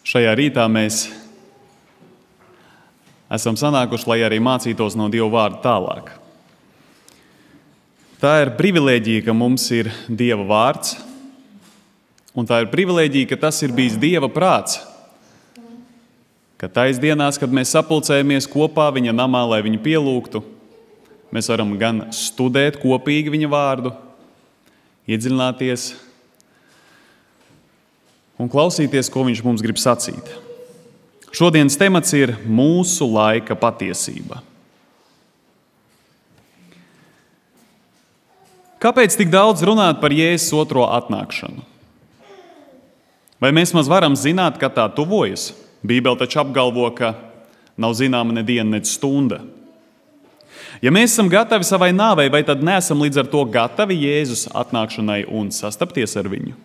Šajā rītā mēs esam sanākuši, lai arī mācītos no Dieva vārda tālāk. Tā ir privilēģija, ka mums ir Dieva vārds, un tā ir privilēģija, ka tas ir bijis Dieva prāts. Ka tais dienās, kad mēs sapulcējamies kopā viņa namā, lai viņu pielūgtu, mēs varam gan studēt kopīgi viņa vārdu, iedziļināties un klausīties, ko viņš mums grib sacīt. Šodienas temats ir mūsu laika patiesība. Kāpēc tik daudz runāt par Jēzus otro atnākšanu? Vai mēs maz varam zināt, ka tā tuvojas? Bībele taču apgalvo, ka nav zināma ne diena, ne stunda. Ja mēs esam gatavi savai nāvei, vai tad neesam līdz ar to gatavi Jēzus atnākšanai un sastapties ar viņu?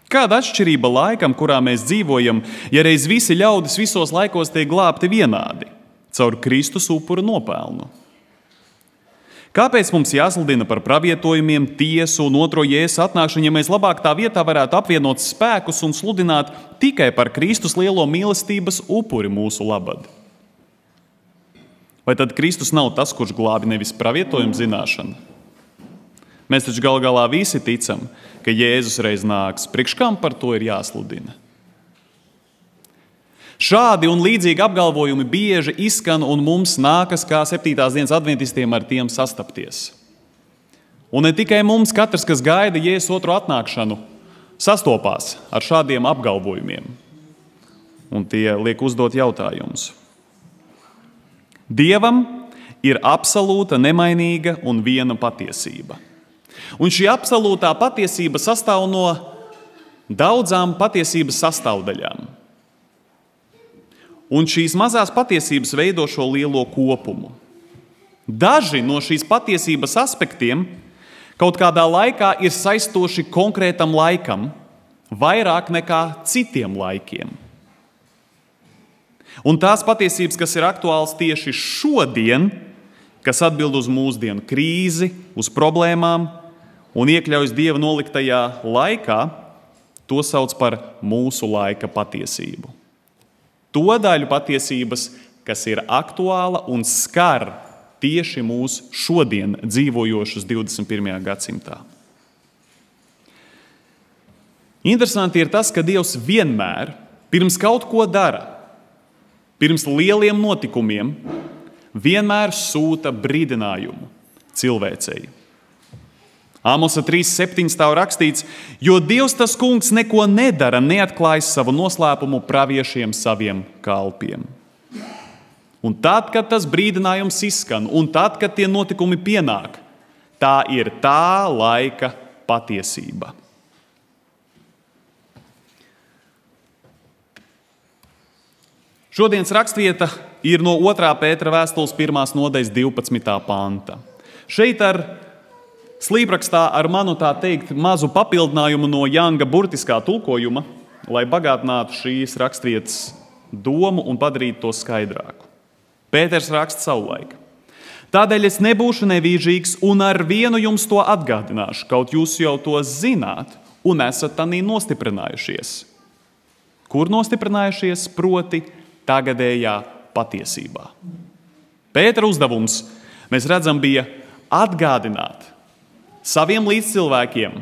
Kāda atšķirība laikam, kurā mēs dzīvojam, ja reiz visi ļaudis visos laikos tiek glābti vienādi, caur Kristus upuru nopelnu? Kāpēc mums jāsludina par pravietojumiem, tiesu un otro Jēzus atnākšanu, ja mēs labāk tā vietā varētu apvienot spēkus un sludināt tikai par Kristus lielo mīlestības upuri mūsu labad? Vai tad Kristus nav tas, kurš glābi, nevis pravietojumu zināšana? Mēs taču gal galā visi ticam, ka Jēzus reiz nāks. Priekš kam par to ir jāsludina? Šādi un līdzīgi apgalvojumi bieži izskan, un mums nākas kā 7. dienas adventistiem ar tiem sastapties. Un ne tikai mums, katrs, kas gaida Jēzus otro atnākšanu, sastopās ar šādiem apgalvojumiem. Un tie liek uzdot jautājumus. Dievam ir absolūta, nemainīga un viena patiesība. Un šī absolūtā patiesība sastāv no daudzām patiesības sastāvdaļām. Un šīs mazās patiesības veido šo lielo kopumu. Daži no šīs patiesības aspektiem kaut kādā laikā ir saistoši konkrētam laikam, vairāk nekā citiem laikiem. Un tās patiesības, kas ir aktuāls tieši šodien, kas atbild uz mūsdienu krīzi, uz problēmām un iekļaujas Dieva noliktajā laikā, to sauc par mūsu laika patiesību. To daļu patiesības, kas ir aktuāla un skar tieši mūsu šodien dzīvojošus 21. gadsimtā. Interesanti ir tas, ka Dievs vienmēr pirms kaut ko dara, pirms lieliem notikumiem, vienmēr sūta brīdinājumu cilvēcei. Āmosa 3:7 stāv rakstīts, jo Dievs tas kungs neko nedara, neatklājas savu noslēpumu praviešiem saviem kalpiem. Un tad, kad tas brīdinājums izskan, un tad, kad tie notikumi pienāk, tā ir tā laika patiesība. Šodienas rakstvieta ir no 2. Pētera vēstules 1. nodaļas 12. panta. Šeit ar slīprakstā ar manu tā teikt mazu papildinājumu no Janga burtiskā tulkojuma, lai bagātinātu šīs rakstvietas domu un padarītu to skaidrāku. Pēters raksta savulaik. Tādēļ es nebūšu nevīžīgs un ar vienu jums to atgādināšu, kaut jūs jau to zināt un esat tanī nostiprinājušies. Kur nostiprinājušies? Proti tagadējā patiesībā. Pētera uzdevums, mēs redzam, bija atgādināt saviem līdzcilvēkiem,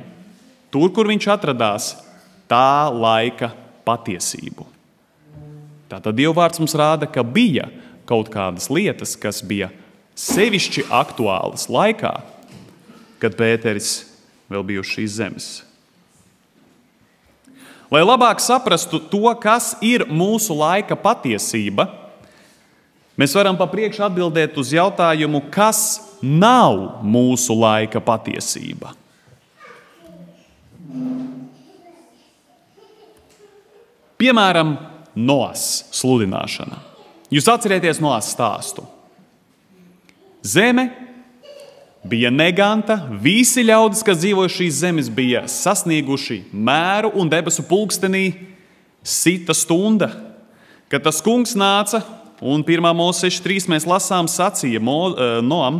tur, kur viņš atradās, tā laika patiesību. Tātad Dieva vārds mums rāda, ka bija kaut kādas lietas, kas bija sevišķi aktuālas laikā, kad Pēteris vēl bija uz šīs zemes. Lai labāk saprastu to, kas ir mūsu laika patiesība, mēs varam pa priekšu atbildēt uz jautājumu, kas nav mūsu laika patiesība. Piemēram, Noas sludināšana. Jūs atcerieties Noas stāstu. Zeme bija neganta, visi ļaudis, kas dzīvoja šīs zemes, bija sasnieguši mēru un debesu pulkstenī sita stunda, kad tas kungs nāca. Un 1. Mūzes 6.3 mēs lasām sacīja Noam,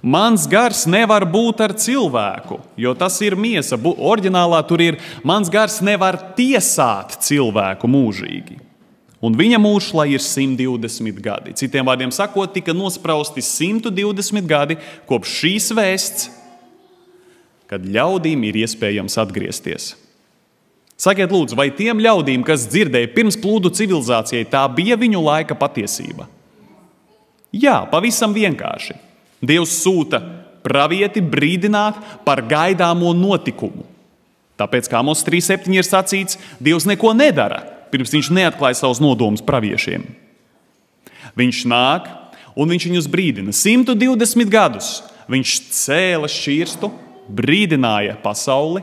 Mans gars nevar būt ar cilvēku, jo tas ir miesa. Oriģinālā tur ir, mans gars nevar tiesāt cilvēku mūžīgi. Un viņa mūžs, lai ir 120 gadi. Citiem vārdiem sakot, tika nosprausti 120 gadi kopš šīs vēsts, kad ļaudīm ir iespējams atgriezties. Sakiet, lūdzu, vai tiem ļaudīm, kas dzirdēja pirms plūdu civilizācijai, tā bija viņu laika patiesība? Jā, pavisam vienkārši. Dievs sūta pravieti brīdināt par gaidāmo notikumu. Tāpēc, kā Amos 3:7 ir sacīts, Dievs neko nedara, pirms viņš neatklāja savus nodomus praviešiem. Viņš nāk un viņš viņus brīdina. 120 gadus viņš cēla šķirstu, brīdināja pasauli.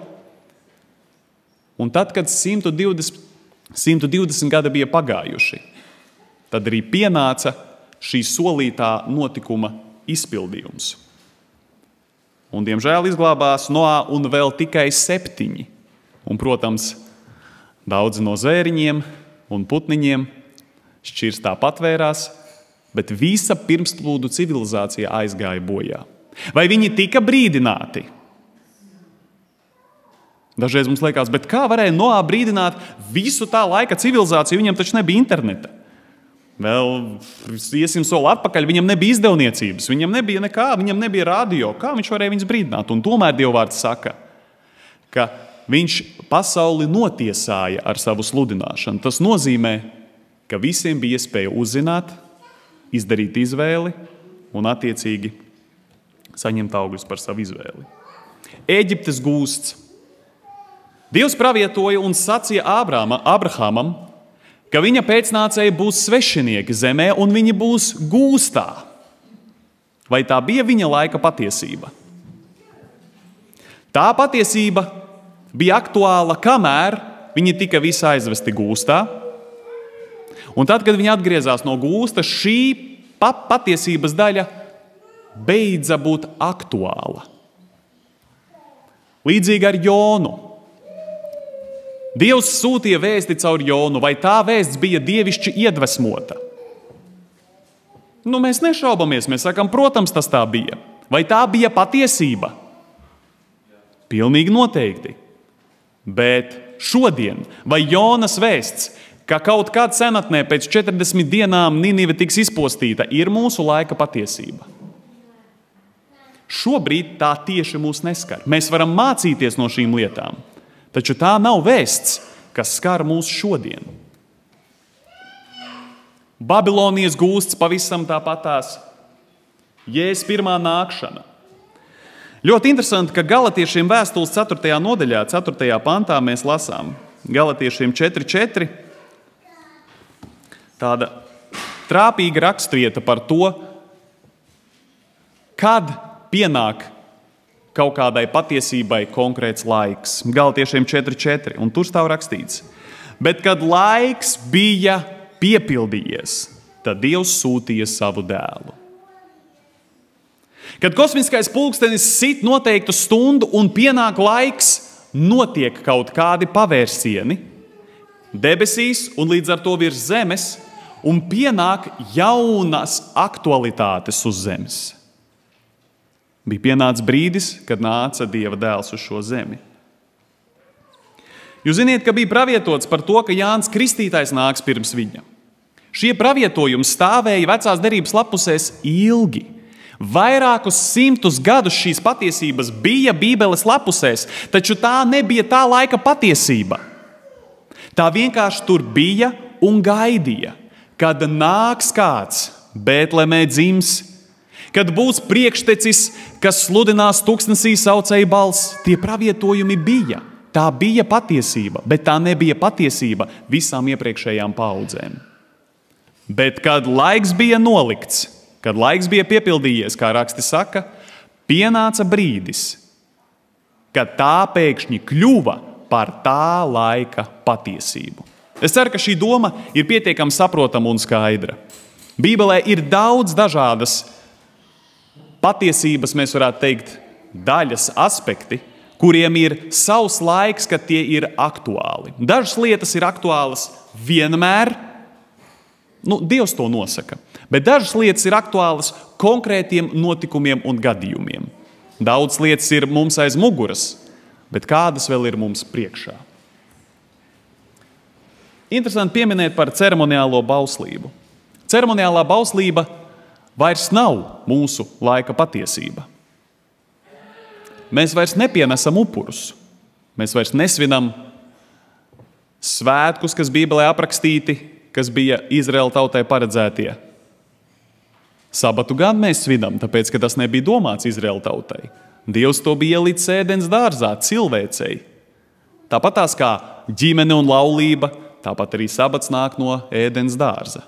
Un tad, kad 120 gadi bija pagājuši, tad arī pienāca šī solītā notikuma izpildījums. Un, diemžēl, izglābās Noā un vēl tikai 7. Un, protams, daudzi no zvēriņiem un putniņiem šķirstā patvērās, bet visa pirmsplūdu civilizācija aizgāja bojā. Vai viņi tika brīdināti? Dažreiz mums liekas, bet kā varēja Noā brīdināt visu tā laika civilizāciju? Viņam taču nebija interneta. Vēl iesim soli atpakaļ, viņam nebija izdevniecības, viņam nebija nekā, viņam nebija radio. Kā viņš varēja viņus brīdināt? Un tomēr Dievvvārds saka, ka viņš pasauli notiesāja ar savu sludināšanu. Tas nozīmē, ka visiem bija iespēja uzzināt, izdarīt izvēli un attiecīgi saņemt augļus par savu izvēli. Ēģiptes gūsts. Dievs pravietoja un sacīja Abrahamam, ka viņa pēcnācēji būs svešinieki zemē un viņi būs gūstā. Vai tā bija viņa laika patiesība? Tā patiesība bija aktuāla, kamēr viņi tika visi aizvesti gūstā. Un tad, kad viņi atgriezās no gūsta, šī patiesības daļa beidza būt aktuāla. Līdzīgi ar Jonu. Dievs sūtīja vēsti caur Jonu, vai tā vēsts bija dievišķi iedvesmota? Mēs nešaubamies, mēs sakam, protams, tas tā bija. Vai tā bija patiesība? Pilnīgi noteikti. Bet šodien, vai Jonas vēsts, ka kaut kādā senatnē pēc 40 dienām Ninive tiks izpostīta, ir mūsu laika patiesība? Šobrīd tā tieši mūs neskar. Mēs varam mācīties no šīm lietām. Taču tā nav vēsts, kas skar mūs šodien. Babilonijas gūsts pavisam tāpatās. Jēzus pirmā nākšana. Ļoti interesanti, ka Galatiešiem vēstules 4. nodaļā, 4. pantā mēs lasām. Galatiešiem 4:4. Tāda trāpīga rakstvieta par to, kad pienāk kaut kādai patiesībai konkrēts laiks. Galatiešiem 4:4, un tur stāv rakstīts. Bet, kad laiks bija piepildījies, tad Dievs sūtīja savu dēlu. Kad kosmiskais pulkstenis sit noteiktu stundu un pienāk laiks, notiek kaut kādi pavērsieni debesīs un līdz ar to virs zemes, un pienāk jaunas aktualitātes uz zemes. Bija pienācis brīdis, kad nāca Dieva dēls uz šo zemi. Jūs ziniet, ka bija pravietots par to, ka Jānis Kristītājs nāks pirms viņa. Šie pravietojumi stāvēja vecās derības lapusēs ilgi. Vairākus 100 gadus šīs patiesības bija Bībeles lapusēs, taču tā nebija tā laika patiesība. Tā vienkārši tur bija un gaidīja, kad nāks kāds, Bētlemē dzims, kad būs priekštecis, kas sludinās tuksnesī saucēju balss. Tie pravietojumi bija. Tā bija patiesība, bet tā nebija patiesība visām iepriekšējām paudzēm. Bet, kad laiks bija nolikts, kad laiks bija piepildījies, kā raksti saka, pienāca brīdis, kad tā pēkšņi kļuva par tā laika patiesību. Es ceru, ka šī doma ir pietiekami saprotama un skaidra. Bībelē ir daudz dažādas patiesības, mēs varētu teikt, daļas aspekti, kuriem ir savs laiks, kad tie ir aktuāli. Dažas lietas ir aktuālas vienmēr, Dievs to nosaka. Bet dažas lietas ir aktuālas konkrētiem notikumiem un gadījumiem. Daudz lietas ir mums aiz muguras, bet kādas vēl ir mums priekšā. Interesanti pieminēt par ceremoniālo bauslību. Ceremoniālā bauslība vairs nav mūsu laika patiesība. Mēs vairs nepienesam upurus. Mēs vairs nesvinam svētkus, kas Bībelē aprakstīti, kas bija Izraēla tautai paredzētie. Sabatu gan mēs svinam, tāpēc, ka tas nebija domāts Izraēla tautai. Dievs to bija ielicis ēdens dārzā, cilvēcei. Tāpat tās kā ģimene un laulība, tāpat arī sabats nāk no ēdens dārza.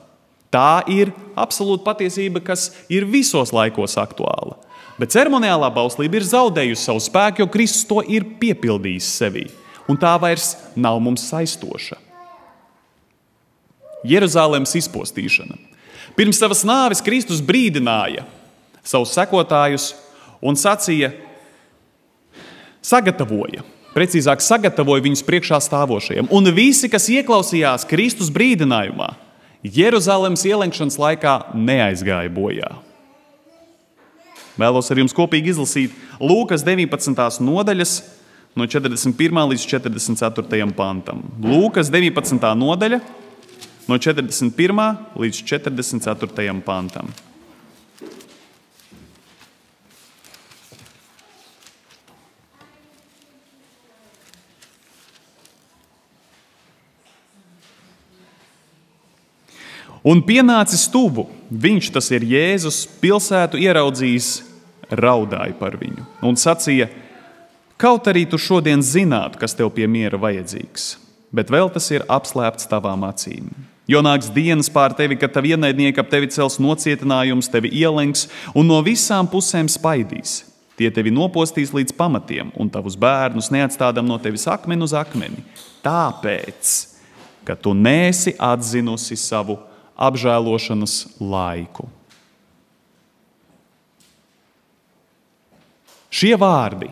Tā ir absolūta patiesība, kas ir visos laikos aktuāla. Bet ceremoniālā bauslība ir zaudējusi savu spēku, jo Kristus to ir piepildījis sevī. Un tā vairs nav mums saistoša. Jeruzalemes izpostīšana. Pirms savas nāves Kristus brīdināja savus sekotājus un sacīja, sagatavoja viņus priekšā stāvošajiem. Un visi, kas ieklausījās Kristus brīdinājumā, Jeruzalemes ielenkšanas laikā neaizgāja bojā. Vēlos ar jums kopīgi izlasīt Lūkas 19. nodaļas no 41. līdz 44. pantam. Lūkas 19. nodaļa no 41. līdz 44. pantam. Un pienācis tuvu, viņš, tas ir Jēzus, pilsētu ieraudzījis, raudāja par viņu un sacīja, kaut arī tu šodien zinātu, kas tev pie miera vajadzīgs, bet vēl tas ir apslēpts tavām acīm. Jo nāks dienas pār tevi, kad tavi ienaidnieki ap tevi cels nocietinājums, tevi ielenks un no visām pusēm spaidīs. Tie tevi nopostīs līdz pamatiem un tavus bērnus neatstādam no tevis akmeni uz akmeni. Tāpēc, ka tu neesi atzinusi savu apžēlošanas laiku. Šie vārdi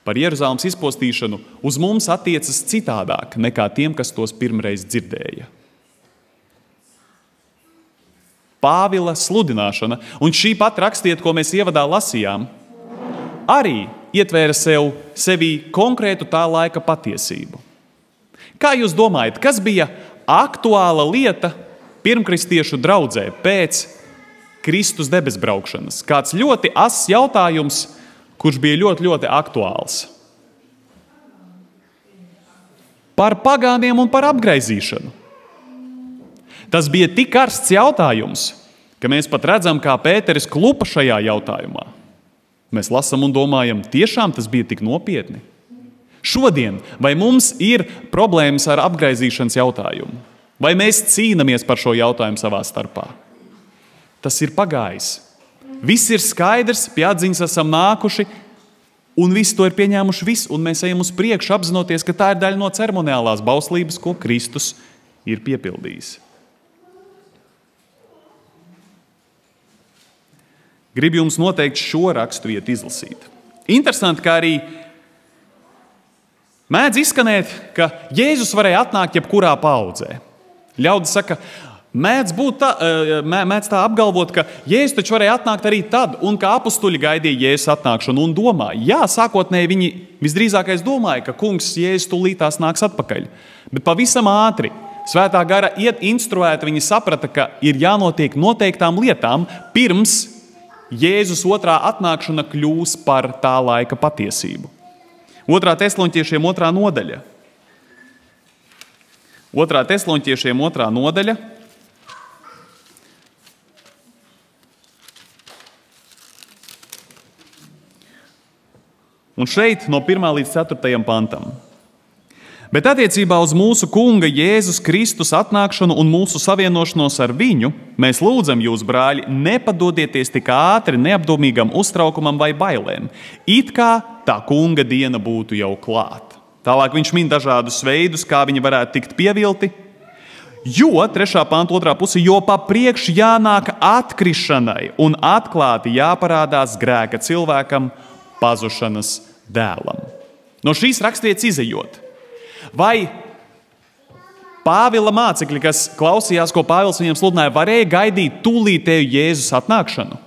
par Jeruzalemes izpostīšanu uz mums attiecas citādāk nekā tiem, kas tos pirmreiz dzirdēja. Pāvila sludināšana un šī pat rakstiet, ko mēs ievadā lasījām, arī ietvēra sevī konkrētu tā laika patiesību. Kā jūs domājat, kas bija aktuāla lieta pirmkristiešu draudzē pēc Kristus debesbraukšanas? Kāds ļoti ass jautājums, kurš bija ļoti, ļoti aktuāls. Par pagāniem un par apgraizīšanu. Tas bija tik karsts jautājums, ka mēs pat redzam, kā Pēteris klupa šajā jautājumā. Mēs lasam un domājam, tiešām tas bija tik nopietni. Šodien, vai mums ir problēmas ar apgraizīšanas jautājumu? Vai mēs cīnāmies par šo jautājumu savā starpā? Tas ir pagājis. Viss ir skaidrs, pie atziņas esam nākuši, un visi to ir pieņēmuši, un mēs ejam uz priekšu, apzinoties, ka tā ir daļa no ceremoniālās bauslības, ko Kristus ir piepildījis. Gribu jums noteikti šo raksturvietu izlasīt. Interesanti, kā arī mēdz izskanēt, ka Jēzus varēja atnākt jebkurā paudzē. Ļaudis saka, mēdz tā apgalvot, ka Jēzus taču varēja atnākt arī tad, un ka apustuļi gaidīja Jēzus atnākšanu un domāja. Jā, sākotnēji viņi visdrīzākais domāja, ka kungs Jēzus tūlītās nāks atpakaļ. Bet pavisam ātri, svētā gara instruēta, viņi saprata, ka ir jānotiek noteiktām lietām, pirms Jēzus otrā atnākšana kļūs par tā laika patiesību. 2. Tesaloņķiešiem 2. nodaļa. 2. Tesaloņķiešiem 2. nodaļa. Un šeit no 1. līdz 4. pantam. Bet attiecībā uz mūsu Kunga Jēzus Kristus atnākšanu un mūsu savienošanos ar viņu, mēs lūdzam jūs, brāļi, nepadodieties tik ātri neapdomīgam uztraukumam vai bailēm, it kā tā Kunga diena būtu jau klāt. Tālāk viņš min dažādus veidus, kā viņi varētu tikt pievilti, jo, 3. panta 2. puse, jo pa priekš jānāk atkrišanai un atklāti jāparādās grēka cilvēkam, pazušanas dēlam. No šīs rakstvietas izejot, vai Pāvila mācekļi, kas klausījās, ko Pāvils viņiem sludināja, varēja gaidīt tūlītēju Jēzus atnākšanu?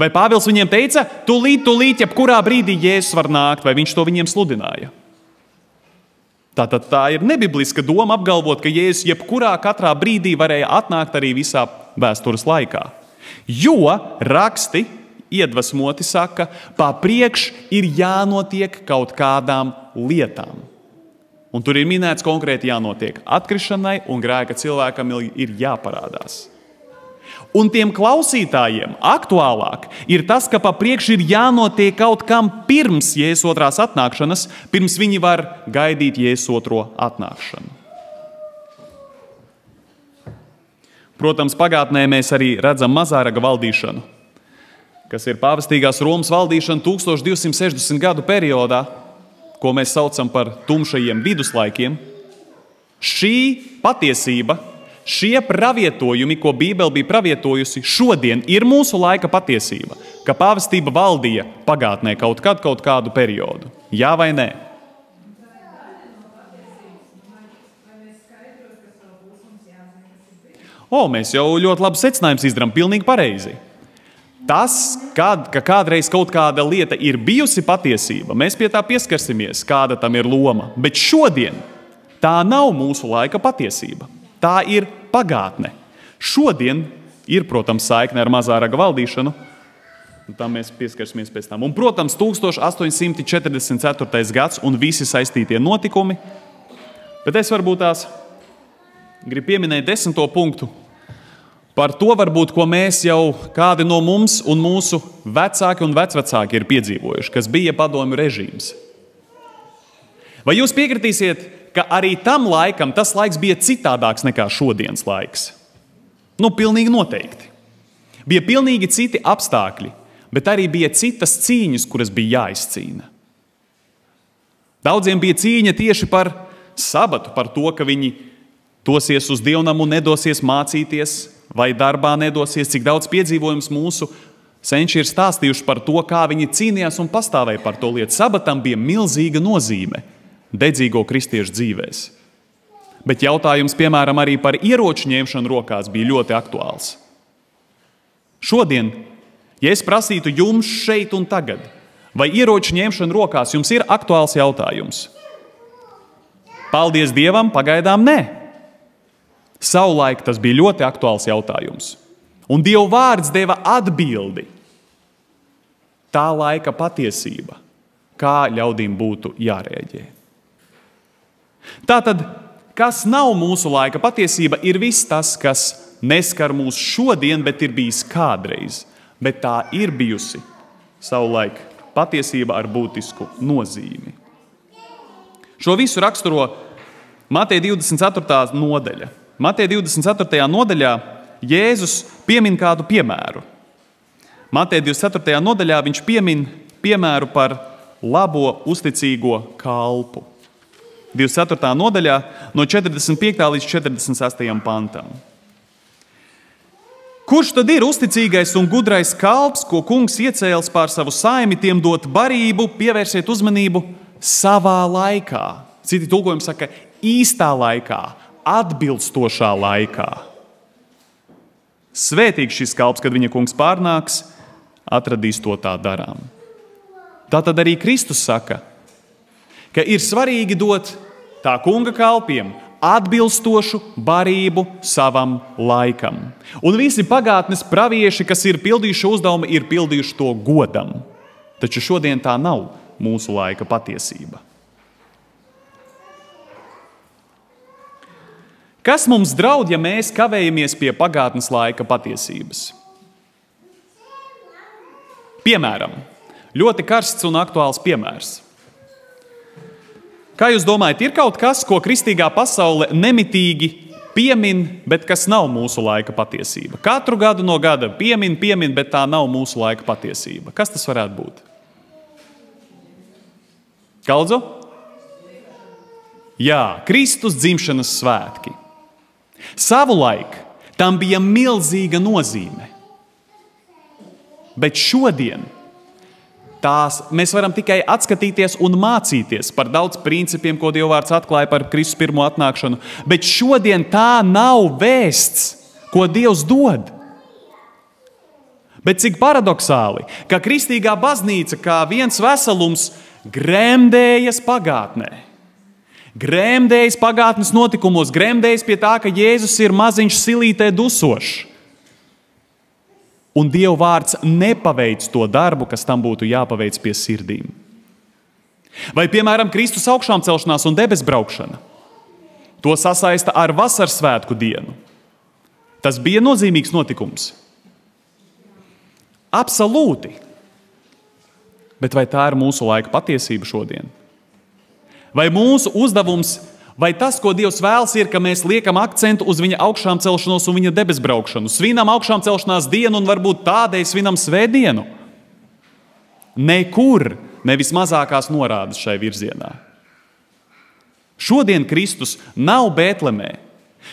Vai Pāvils viņiem teica, tūlīt, jebkurā brīdī Jēzus var nākt, vai viņš to viņiem sludināja? Tātad tā ir nebibliska doma apgalvot, ka Jēzus jebkurā katrā brīdī varēja atnākt arī visā vēstures laikā. Jo raksti iedvesmoti saka, papriekš ir jānotiek kaut kādām lietām. Un tur ir minēts konkrēti jānotiek atkrišanai un grēka cilvēkam ir jāparādās. Un tiem klausītājiem aktuālāk ir tas, ka papriekš ir jānotiek kaut kam pirms Jēzus otrās atnākšanas, pirms viņi var gaidīt Jēzus otro atnākšanu. Protams, pagātnē mēs arī redzam Mazāraga valdīšanu, kas ir pāvestīgās Romas valdīšana 1260 gadu periodā, ko mēs saucam par tumšajiem viduslaikiem. Šī patiesība, šie pravietojumi, ko Bībele bija pravietojusi, šodien ir mūsu laika patiesība, ka pāvestība valdīja pagātnē kaut kādu periodu. Jā vai nē? Mēs jau ļoti labu secinājumus izdarām, pilnīgi pareizi. Tas, ka kādreiz kaut kāda lieta ir bijusi patiesība, mēs pie tā pieskarsimies, kāda tam ir loma. Bet šodien tā nav mūsu laika patiesība. Tā ir pagātne. Šodien ir, protams, saikne ar Mazāraga valdīšanu, un tam mēs pieskarsimies pēc tam. Un, protams, 1844. gads un visi saistītie notikumi, bet es varbūt tās gribu pieminēt 10. punktu par to, varbūt, ko mēs jau kādi no mums un mūsu vecāki un vecvecāki ir piedzīvojuši, kas bija padomju režīms. Vai jūs piekritīsiet, ka arī tam laikam tas laiks bija citādāks nekā šodienas laiks? Pilnīgi noteikti. Bija pilnīgi citi apstākļi, bet arī bija citas cīņas, kuras bija jāizcīna. Daudziem bija cīņa tieši par sabatu, par to, ka viņi dosies uz dievnamu, nedosies mācīties, vai darbā nedosies, cik daudz piedzīvojums mūsu senči ir stāstījuši par to, kā viņi cīnījās un pastāvēja par to lietu. Sabatam bija milzīga nozīme dedzīgo kristiešu dzīvēs. Bet jautājums, piemēram, arī par ieroču ņemšanu rokās bija ļoti aktuāls. Šodien, ja es prasītu jums šeit un tagad, vai ieroču ņemšana rokās jums ir aktuāls jautājums? Paldies Dievam, pagaidām nē. Savulaik tas bija ļoti aktuāls jautājums. Un Dieva vārds deva atbildi. Tā laika patiesība, kā ļaudīm būtu jārēģē. Tātad, kas nav mūsu laika patiesība, ir viss tas, kas neskar mūs šodien, bet ir bijis kādreiz. Bet tā ir bijusi savulaik patiesība ar būtisku nozīmi. Šo visu raksturo Mateja 24. nodaļa. Mateja 24. nodaļā Jēzus piemin kādu piemēru. Mateja 24. nodaļā viņš piemin piemēru par labo, uzticīgo kalpu. 24. nodaļā no 45. līdz 46. pantam. Kurš tad ir uzticīgais un gudrais kalps, ko kungs iecēls pār savu saimi, tiem dot barību, pievērsiet uzmanību savā laikā? Citi tulkojumi saka, īstā laikā, atbilstošā laikā. Svētīgs šis kalps, kad viņa kungs pārnāks, atradīs to tā darām. Tātad arī Kristus saka, ka ir svarīgi dot tā kunga kalpiem atbilstošu barību savam laikam. Un visi pagātnes pravieši, kas ir pildījuši uzdevumu, ir pildījuši to godam. Taču šodien tā nav mūsu laika patiesība. Kas mums draud, ja mēs kavējamies pie pagātnes laika patiesības? Piemēram, ļoti karsts un aktuāls piemērs. Kā jūs domājat, ir kaut kas, ko kristīgā pasaule nemitīgi piemin, bet kas nav mūsu laika patiesība? Katru gadu no gada piemin, bet tā nav mūsu laika patiesība. Kas tas varētu būt? Kaldzu? Jā, Kristus dzimšanas svētki. Savulaik tam bija milzīga nozīme. Bet šodien mēs varam tikai atskatīties un mācīties par daudz principiem, ko Dieva vārds atklāja par Kristus pirmo atnākšanu, bet šodien tā nav vēsts, ko Dievs dod. Bet cik paradoxāli, ka kristīgā baznīca kā viens veselums gremdējas pagātnē. Gremdējas pagātnes notikumos, gremdējas pie tā, ka Jēzus ir maziņš silītē dusošs. Un Dieva vārds nepaveic to darbu, kas tam būtu jāpaveic pie sirdīm. Vai, piemēram, Kristus augšām celšanās un debesbraukšana. To sasaista ar vasaras svētku dienu. Tas bija nozīmīgs notikums. Absolūti. Bet vai tā ir mūsu laika patiesība šodien? Vai mūsu uzdevums, vai tas, ko Dievs vēlas, ir, ka mēs liekam akcentu uz viņa augšām celšanos un viņa debesbraukšanu? Svinam augšām celšanās dienu un varbūt tādēļ svinam svētdienu? Nekur nevis mazākās norādes šai virzienā. Šodien Kristus nav Bētlemē.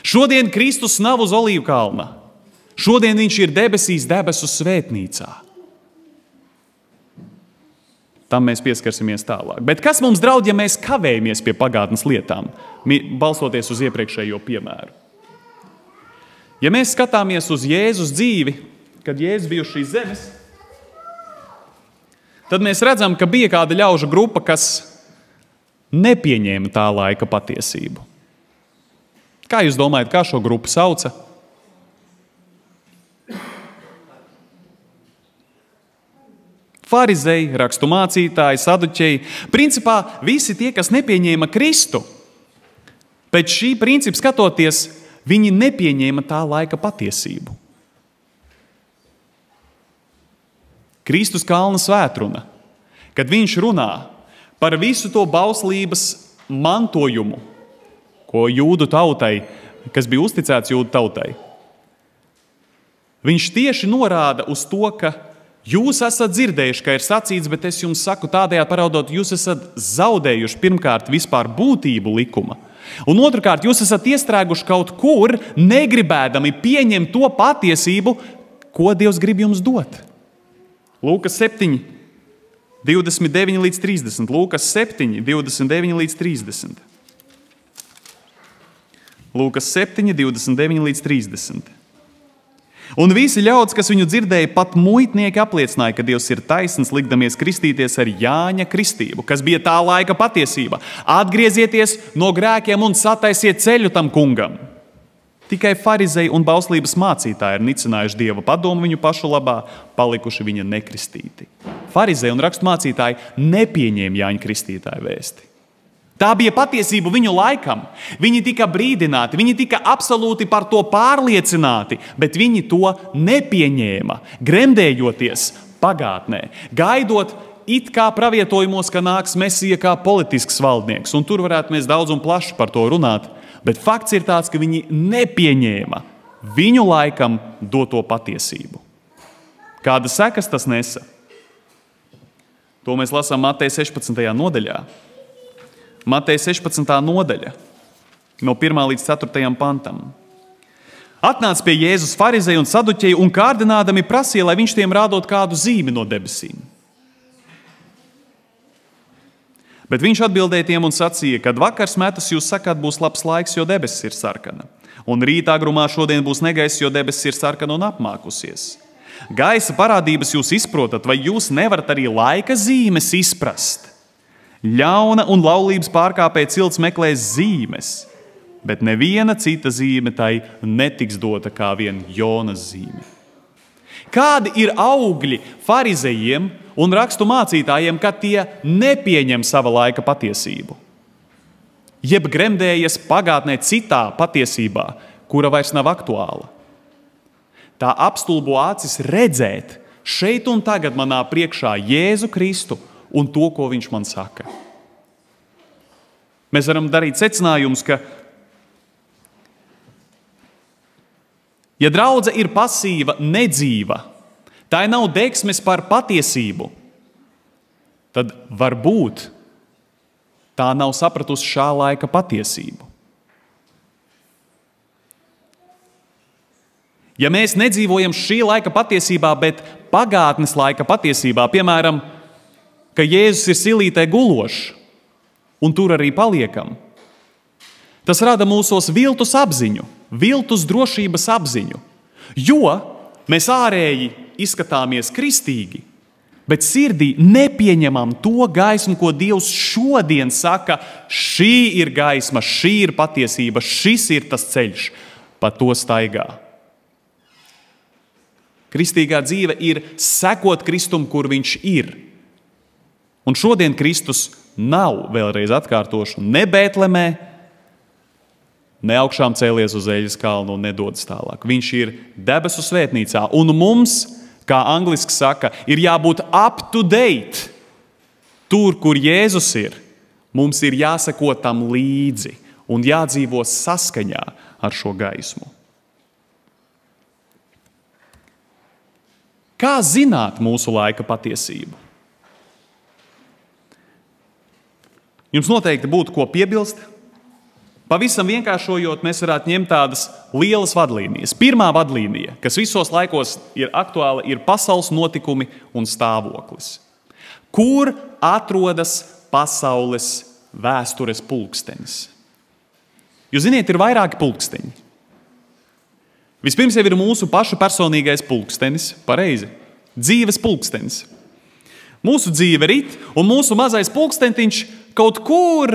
Šodien Kristus nav uz Olīvu kalna. Šodien viņš ir debesīs debesu svētnīcā. Tam mēs pieskarsimies tālāk. Bet kas mums draud, ja mēs kavējamies pie pagātnes lietām, balstoties uz iepriekšējo piemēru? Ja mēs skatāmies uz Jēzus dzīvi, kad Jēzus bija uz šīs zemes, tad mēs redzam, ka bija kāda ļaužu grupa, kas nepieņēma tā laika patiesību. Kā jūs domājat, kā šo grupu sauca? Farizeji, rakstu mācītāji, saduķeji, principā visi tie, kas nepieņēma Kristu. Pēc šī principa skatoties, viņi nepieņēma tā laika patiesību. Kristus kalna svētruna, kad viņš runā par visu to bauslības mantojumu, ko jūdu tautai, kas bija uzticēts jūdu tautai, viņš tieši norāda uz to, ka jūs esat dzirdējuši, ka ir sacīts, bet es jums saku tādējādi paraudot, jūs esat zaudējuši pirmkārt vispār būtību likuma. Un otrkārt, jūs esat iestrēguši kaut kur, negribēdami pieņemt to patiesību, ko Dievs grib jums dot. Lūkas 7, 29 līdz 30. Lūkas 7, 29 līdz 30. Lūkas 7, 29 līdz 30. Un visi ļaudis, kas viņu dzirdēja, pat muitnieki apliecināja, ka Dievs ir taisns, likdamies kristīties ar Jāņa kristību, kas bija tā laika patiesība. Atgriezieties no grēkiem un sataisiet ceļu tam kungam. Tikai farizeji un bauslības mācītāji ir nicinājuši Dieva padomu viņu pašu labā, palikuši viņa nekristīti. Farizeji un raksturmācītāji nepieņēma Jāņa kristītāja vēsti. Tā bija patiesība viņu laikam. Viņi tika brīdināti, viņi tika absolūti par to pārliecināti, bet viņi to nepieņēma, gremdējoties pagātnē, gaidot it kā pravietojumos, ka nāks Mesija kā politisks valdnieks, un tur varētu mēs daudz un plaši par to runāt, bet fakts ir tāds, ka viņi nepieņēma viņu laikam doto patiesību. Kādas sekas tas nesa? To mēs lasām Mateja 16. nodaļā. Mateja 16. nodaļa, no 1. līdz 4. pantam. Atnāca pie Jēzus farizeji un saduķeji un kārdinādami prasīja, lai viņš tiem rādot kādu zīmi no debesīm. Bet viņš atbildēja tiem un sacīja, kad vakars metas jūs sakāt, būs labs laiks, jo debesis ir sarkana. Un rītā agrumā šodien būs negaiss, jo debesis ir sarkana un apmākusies. Gaisa parādības jūs izprotat, vai jūs nevarat arī laika zīmes izprast? Ļauna un laulības pārkāpēja cilts meklēs zīmes, bet neviena cita zīme tai netiks dota kā vien Jonas zīme. Kādi ir augļi farizejiem un rakstu mācītājiem, kad tie nepieņem sava laika patiesību? Jeb gremdējas pagātnē citā patiesībā, kura vairs nav aktuāla. Tā apstulbo acis redzēt šeit un tagad manā priekšā Jēzu Kristu un to, ko viņš man saka. Mēs varam darīt secinājumus, ka ja draudze ir pasīva, nedzīva, tā nav degsmes par patiesību, tad varbūt tā nav sapratusi šā laika patiesību. Ja mēs nedzīvojam šī laika patiesībā, bet pagātnes laika patiesībā, piemēram, ka Jēzus ir silītē gulošs, un tur arī paliekam. Tas rada mūsos viltus apziņu, viltus drošības apziņu, jo mēs ārēji izskatāmies kristīgi, bet sirdī nepieņemam to gaismu, ko Dievs šodien saka, šī ir gaisma, šī ir patiesība, šis ir tas ceļš, pa to staigā. Kristīgā dzīve ir sekot Kristum, kur viņš ir. Un šodien Kristus nav, vēlreiz atkārtošu, ne Bētlemē, ne augšām cēlies uz Eļas kalnu un nedodas tālāk. Viņš ir debesu svētnīcā. Un mums, kā angliski saka, ir jābūt up to date. Tur, kur Jēzus ir, mums ir jāseko tam līdzi un jādzīvo saskaņā ar šo gaismu. Kā zināt mūsu laika patiesību? Jums noteikti būtu ko piebilst. Pavisam vienkāršojot, mēs varētu ņemt tādas lielas vadlīnijas. Pirmā vadlīnija, kas visos laikos ir aktuāla, ir pasaules notikumi un stāvoklis. Kur atrodas pasaules vēstures pulkstenis? Jūs ziniet, ir vairāki pulksteņi. Vispirms jau ir mūsu pašu personīgais pulkstenis, pareizi, dzīves pulkstenis. Mūsu dzīve rit, un mūsu mazais pulkstentiņš kaut kur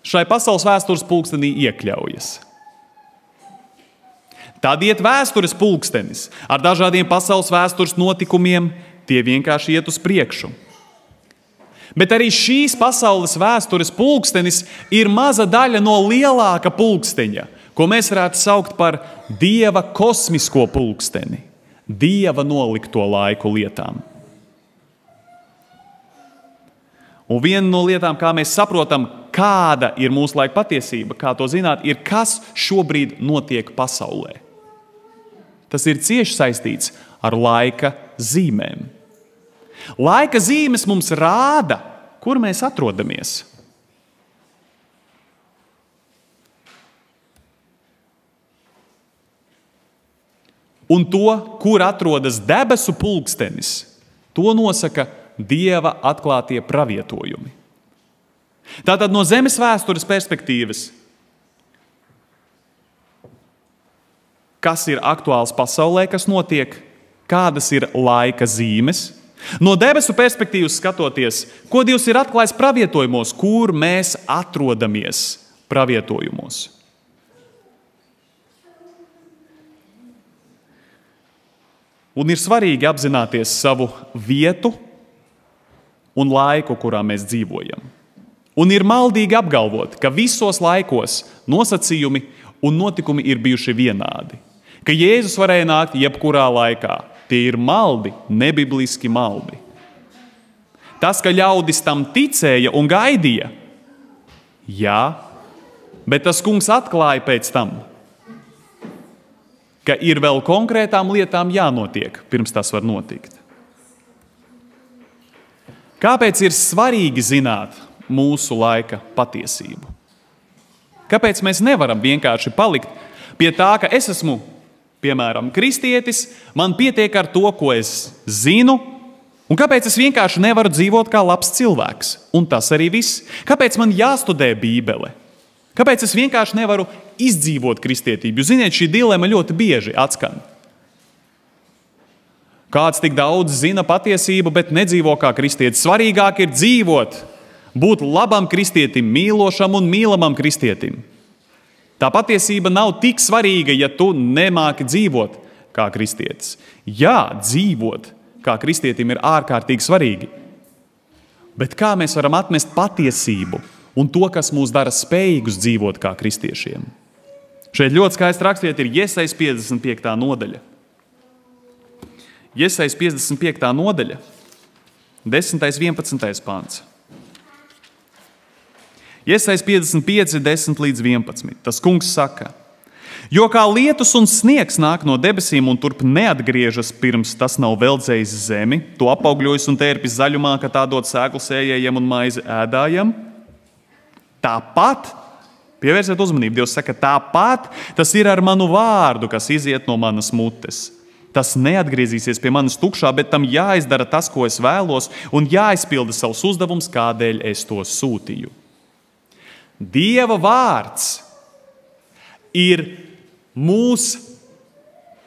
šai pasaules vēstures pulkstenī iekļaujas. Tad iet vēstures pulkstenis ar dažādiem pasaules vēstures notikumiem, tie vienkārši iet uz priekšu. Bet arī šīs pasaules vēstures pulkstenis ir maza daļa no lielāka pulksteņa, ko mēs varētu saukt par Dieva kosmisko pulksteni, Dieva nolikto laiku lietām. Un viena no lietām, kā mēs saprotam, kāda ir mūsu laika patiesība, kā to zināt, ir, kas šobrīd notiek pasaulē. Tas ir cieši saistīts ar laika zīmēm. Laika zīmes mums rāda, kur mēs atrodamies. Un to, kur atrodas debesu pulkstenis, to nosaka Dieva atklātie pravietojumi. Tātad no zemes vēstures perspektīvas, kas ir aktuāls pasaulē, kas notiek, kādas ir laika zīmes. No debesu perspektīvas skatoties, ko Dievs ir atklājis pravietojumos, kur mēs atrodamies pravietojumos. Un ir svarīgi apzināties savu vietu un laiku, kurā mēs dzīvojam. Un ir maldīgi apgalvot, ka visos laikos nosacījumi un notikumi ir bijuši vienādi. Ka Jēzus varēja nākt jebkurā laikā. Tie ir maldi, nebibliski maldi. Tas, ka ļaudis tam ticēja un gaidīja, jā, bet tas kungs atklāja pēc tam, ka ir vēl konkrētām lietām jānotiek, pirms tas var notikt. Kāpēc ir svarīgi zināt mūsu laika patiesību? Kāpēc mēs nevaram vienkārši palikt pie tā, ka es esmu, piemēram, kristietis, man pietiek ar to, ko es zinu, un kāpēc es vienkārši nevaru dzīvot kā labs cilvēks? Un tas arī viss. Kāpēc man jāstudē Bībele? Kāpēc es vienkārši nevaru izdzīvot kristietību? Jūs ziniet, šī dilema ļoti bieži atskan. Kāds tik daudz zina patiesību, bet nedzīvo kā kristietis. Svarīgāk ir dzīvot, būt labam kristietim, mīlošam un mīlamam kristietim. Tā patiesība nav tik svarīga, ja tu nemāki dzīvot kā kristietis. Jā, dzīvot kā kristietim ir ārkārtīgi svarīgi. Bet kā mēs varam atmest patiesību un to, kas mūs dara spējīgus dzīvot kā kristiešiem? Šeit ļoti skaisti rakstiet ir Jesajas 55. nodaļa. Jesajas 55. nodaļa, 10. 11. pants. Jesajas 55, 10 līdz 11. Tas kungs saka, jo kā lietus un sniegs nāk no debesīm un turp neatgriežas, pirms tas nav veldzējis zemi, to apaugļojis un tērpis zaļumā, ka tā dod sēklu sējējiem un maizi ēdājiem, tāpat, pievērsiet uzmanību, Dievs saka, tāpat tas ir ar manu vārdu, kas iziet no manas mutes. Tas neatgriezīsies pie manis tukšā, bet tam jāizdara tas, ko es vēlos, un jāizpilda savs uzdevums, kādēļ es to sūtīju. Dieva vārds ir mūs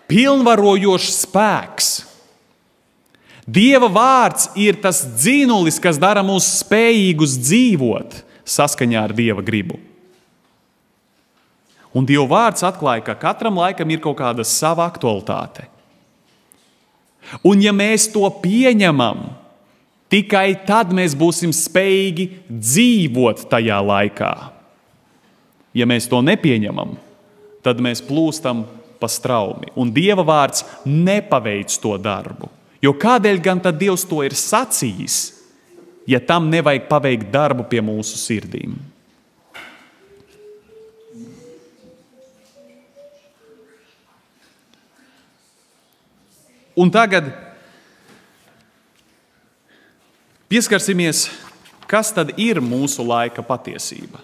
pilnvarojošs spēks. Dieva vārds ir tas dzinulis, kas dara mūs spējīgus dzīvot saskaņā ar Dieva gribu. Un Dieva vārds atklāja, ka katram laikam ir kaut kāda sava aktualitāte. Un ja mēs to pieņemam, tikai tad mēs būsim spējīgi dzīvot tajā laikā. Ja mēs to nepieņemam, tad mēs plūstam pa straumi. Un Dieva vārds nepaveic to darbu. Jo kādēļ gan tad Dievs to ir sacījis, ja tam nevajag paveikt darbu pie mūsu sirdīm? Un tagad pieskarsimies, kas tad ir mūsu laika patiesība.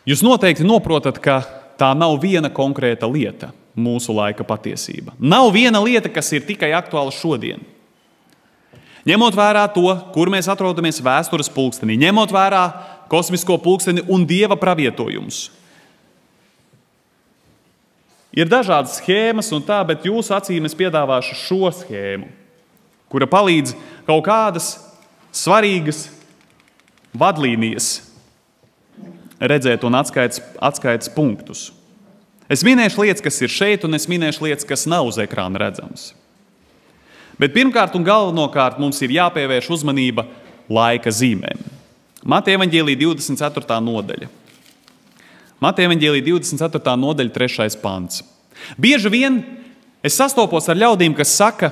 Jūs noteikti noprotat, ka tā nav viena konkrēta lieta, mūsu laika patiesība. Nav viena lieta, kas ir tikai aktuāla šodien. Ņemot vērā to, kur mēs atrodamies vēstures pulkstenī, ņemot vērā kosmisko pulksteni un Dieva pravietojumus. Ir dažādas schēmas un tā, bet jūsu acīm es piedāvāšu šo schēmu, kura palīdz kaut kādas svarīgas vadlīnijas redzēt un atskaites punktus. Es minēšu lietas, kas ir šeit, un es minēšu lietas, kas nav uz ekrāna redzamas. Bet pirmkārt un galvenokārt mums ir jāpievērš uzmanība laika zīmēm. Mateja evaņģēlija 24. nodaļa. Mateja evaņģēlija 24. nodaļa 3. pants. Bieži vien es sastopos ar ļaudīm, kas saka,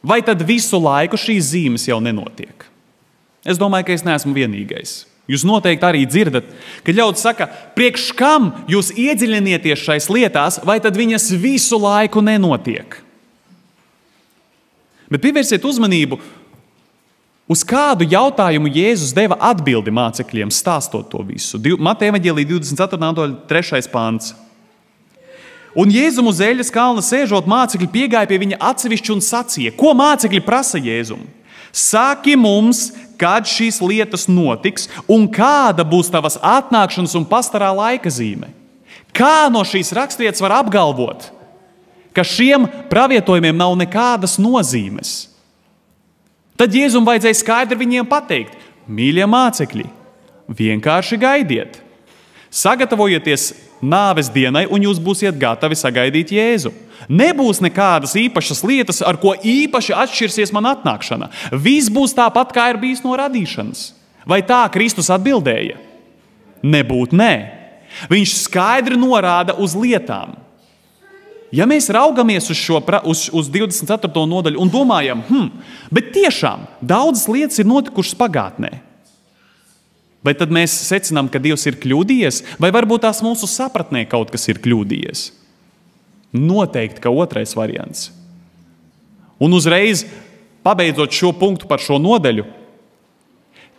vai tad visu laiku šīs zīmes jau nenotiek? Es domāju, ka es neesmu vienīgais. Jūs noteikti arī dzirdat, ka ļaudis saka, priekš kam jūs iedziļinieties šais lietās, vai tad viņas visu laiku nenotiek? Bet pievērsiet uzmanību, uz kādu jautājumu Jēzus deva atbildi mācekļiem, stāstot to visu. Mateja evaņģēlija 24. nodaļa 3. pants. Un Jēzum uz eļļas kalna sēžot, mācekļi piegāja pie viņa atsevišķi un sacīja, ko mācekļi prasa Jēzum? Saki mums, kad šīs lietas notiks un kāda būs tavas atnākšanas un pastarā laika zīme. Kā no šīs raksturvietas var apgalvot, ka šiem pravietojumiem nav nekādas nozīmes? Tad Jēzum vajadzēja skaidri viņiem pateikt, mīļie mācekļi, vienkārši gaidiet. Sagatavojieties nāves dienai, un jūs būsiet gatavi sagaidīt Jēzu. Nebūs nekādas īpašas lietas, ar ko īpaši atšķirsies man atnākšana. Viss būs tāpat, kā ir bijis no radīšanas. Vai tā Kristus atbildēja? Nebūt nē. Viņš skaidri norāda uz lietām. Ja mēs raugamies uz 24. nodaļu un domājam, bet tiešām daudzas lietas ir notikušas pagātnē. Vai tad mēs secinām, ka Dievs ir kļūdījies, vai varbūt tās mūsu sapratnē kaut kas ir kļūdījies? Noteikti, ka otrais variants. Un uzreiz, pabeidzot šo punktu par šo nodaļu,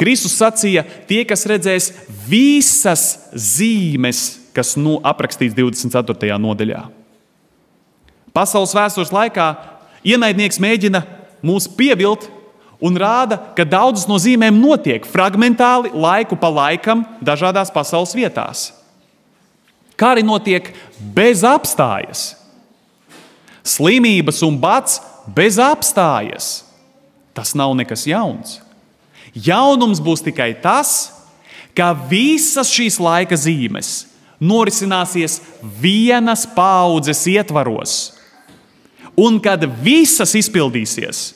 Kristus sacīja, tie, kas redzēs visas zīmes, kas aprakstīts 24. nodaļā. Pasaules vēstures laikā ienaidnieks mēģina mūs pievilt un rāda, ka daudzas no zīmēm notiek fragmentāli, laiku pa laikam, dažādās pasaules vietās. Kā arī notiek bez apstājas. Slimības un bats bez apstājas. Tas nav nekas jauns. Jaunums būs tikai tas, ka visas šīs laika zīmes norisināsies vienas paaudzes ietvaros. Un kad visas izpildīsies,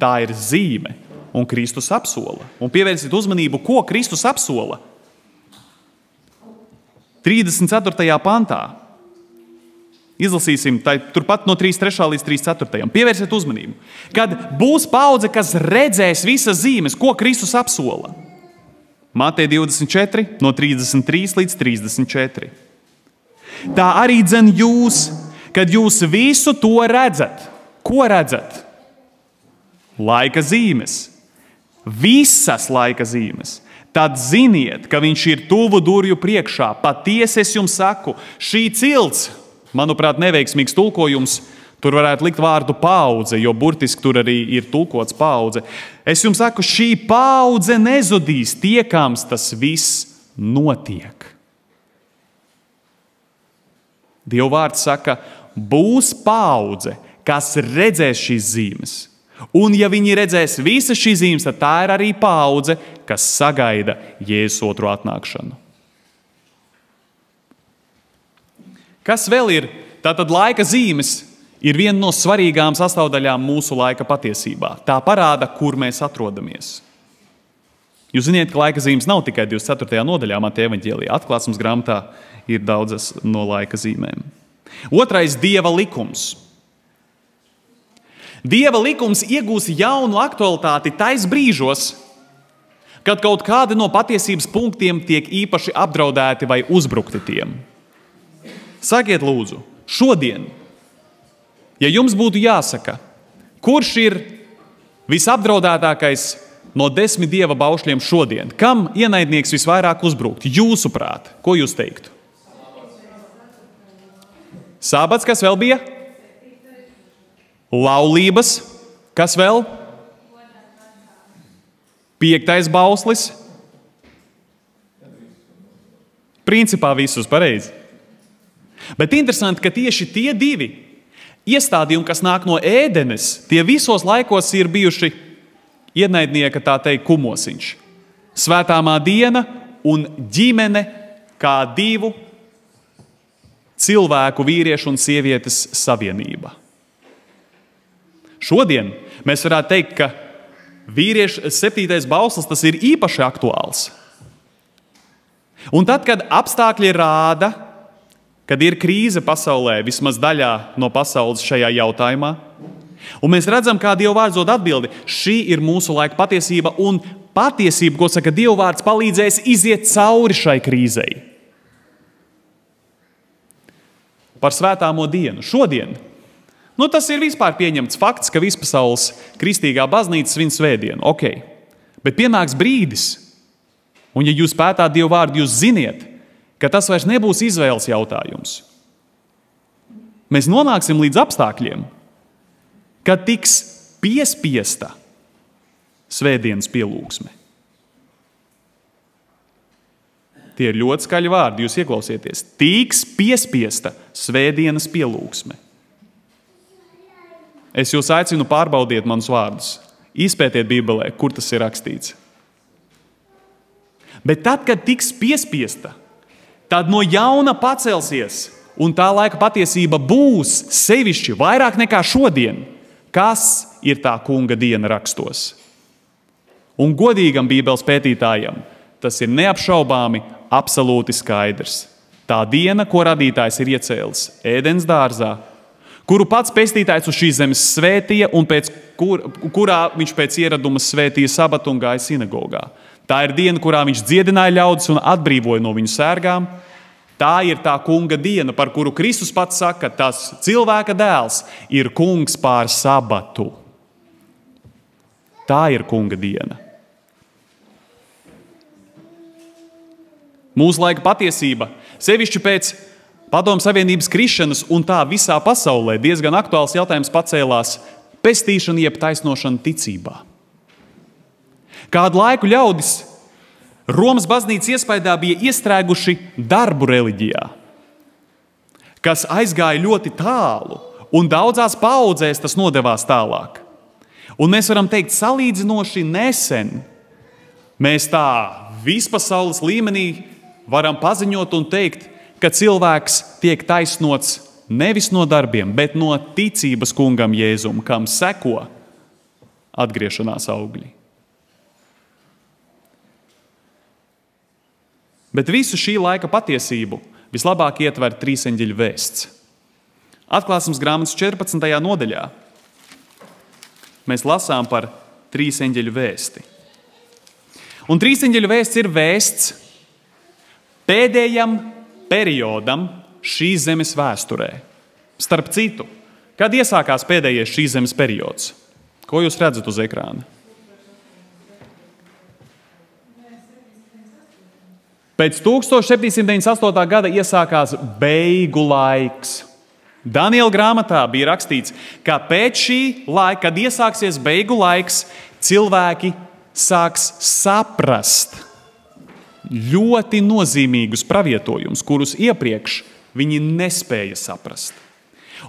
tā ir zīme, un Kristus apsola. Un pievērsiet uzmanību, ko Kristus apsola. 34. pantā. Izlasīsim turpat no 33. līdz 34. Pievērsiet uzmanību. Kad būs paudze, kas redzēs visas zīmes, ko Kristus apsola. Mateja 24, no 33 līdz 34. Tā arī dzen jūs, kad jūs visu to redzat. Ko redzat? Laika zīmes. Visas laika zīmes. tad ziniet, ka viņš ir tuvu durvju priekšā. Patiesi es jums saku, šī cilts, manuprāt, neveiksmīgs tulkojums, tur varētu likt vārdu paudze, jo burtiski tur arī ir tulkots paudze. Es jums saku, šī paudze nezudīs, tiekams tas viss notiek. Dieva vārds saka, būs paudze, kas redzēs šīs zīmes. Un ja viņi redzēs visas šīs zīmes, tad tā ir arī paudze, kas sagaida Jēzus otro atnākšanu. Kas vēl ir? Tātad laika zīmes ir viena no svarīgām sastāvdaļām mūsu laika patiesībā. Tā parāda, kur mēs atrodamies. Jūs ziniet, ka laika zīmes nav tikai 24. nodaļā Mateja evaņģēlijā. Atklāsmes grāmatā ir daudzas no laika zīmēm. Otrais – Dieva likums. Dieva likums iegūs jaunu aktualitāti tais brīžos, kad kaut kādi no patiesības punktiem tiek īpaši apdraudēti vai uzbrukti tiem. Sakiet lūdzu, šodien, ja jums būtu jāsaka, kurš ir visapdraudētākais no 10 Dieva baušļiem šodien, kam ienaidnieks visvairāk uzbrukt? Jūsuprāt, ko jūs teiktu? Sabats, kas vēl bija? Laulības, kas vēl? 5. bauslis. Principā visus pareizi. Bet interesanti, ka tieši tie 2 iestādījumi, kas nāk no ēdenes, tie visos laikos ir bijuši ienaidnieka, tā teikt, kumosiņš. Svētāmā diena un ģimene kā 2 cilvēku, vīriešu un sievietes savienība. Šodien mēs varētu teikt, ka vīriešu 7. bauslis tas ir īpaši aktuāls. Un tad, kad apstākļi rāda, kad ir krīze pasaulē, vismaz daļā no pasaules šajā jautājumā, un mēs redzam, kā Dieva vārds dod atbildi, šī ir mūsu laika patiesība, un patiesība, ko saka Dieva vārds, palīdzēs iziet cauri šai krīzei. Par svētāmo dienu. Šodien. Tas ir vispār pieņemts fakts, ka vispasaules kristīgā baznīca svin svētdienu. Ok. Bet pienāks brīdis, un ja jūs pētāt Dieva vārdu, jūs ziniet, ka tas vairs nebūs izvēles jautājums. Mēs nonāksim līdz apstākļiem, kad tiks piespiesta svētdienas pielūgsme. Tie ir ļoti skaļi vārdi, jūs ieklausieties. Tiks piespiesta svētdienas pielūgsme. Es jūs aicinu pārbaudiet manus vārdus. Izpētiet Bībelē, kur tas ir rakstīts. Bet tad, kad tiks piespiesta, tad no jauna pacelsies, un tā laika patiesība būs sevišķi vairāk nekā šodien, kas ir tā kunga diena rakstos. Un godīgam Bībeles pētītājam tas ir neapšaubāmi absolūti skaidrs. Tā diena, ko radītājs ir iecēlis ēdens dārzā, kuru pats pestītājs uz šīs zemes svētīja un kurā viņš pēc ieraduma svētīja sabatu un gāja sinagogā. Tā ir diena, kurā viņš dziedināja ļaudis un atbrīvoja no viņu sērgām. Tā ir tā kunga diena, par kuru Kristus pats saka, tas cilvēka dēls ir kungs pār sabatu. Tā ir kunga diena. Mūsu laika patiesība, sevišķi pēc Padomju Savienības krišanas un tā visā pasaulē diezgan aktuāls jautājums pacēlās pestīšana jeb taisnošana ticībā. Kādu laiku ļaudis Romas baznīcas iespaidā bija iestrēguši darbu reliģijā, kas aizgāja ļoti tālu un daudzās paudzēs tas nodevās tālāk. Un mēs varam teikt, salīdzinoši nesen mēs tā vispasaules līmenī varam paziņot un teikt, ka cilvēks tiek taisnots nevis no darbiem, bet no ticības kungam Jēzum, kam seko atgriešanās augļi. Bet visu šī laika patiesību vislabāk ietver 3 eņģeļu vēsts. Atklāsmes grāmatas 14. nodaļā mēs lasām par 3 eņģeļu vēsti. Un 3 eņģeļu vēsts ir vēsts pēdējam periodam šīs zemes vēsturē. Starp citu, kad iesākās pēdējais šīs zemes periods? Ko jūs redzat uz ekrāna? Pēc 1798. gada iesākās beigu laiks. Daniela grāmatā bija rakstīts, ka pēc šī laika, kad iesāksies beigu laiks, cilvēki sāks saprast ļoti nozīmīgus pravietojumus, kurus iepriekš viņi nespēja saprast.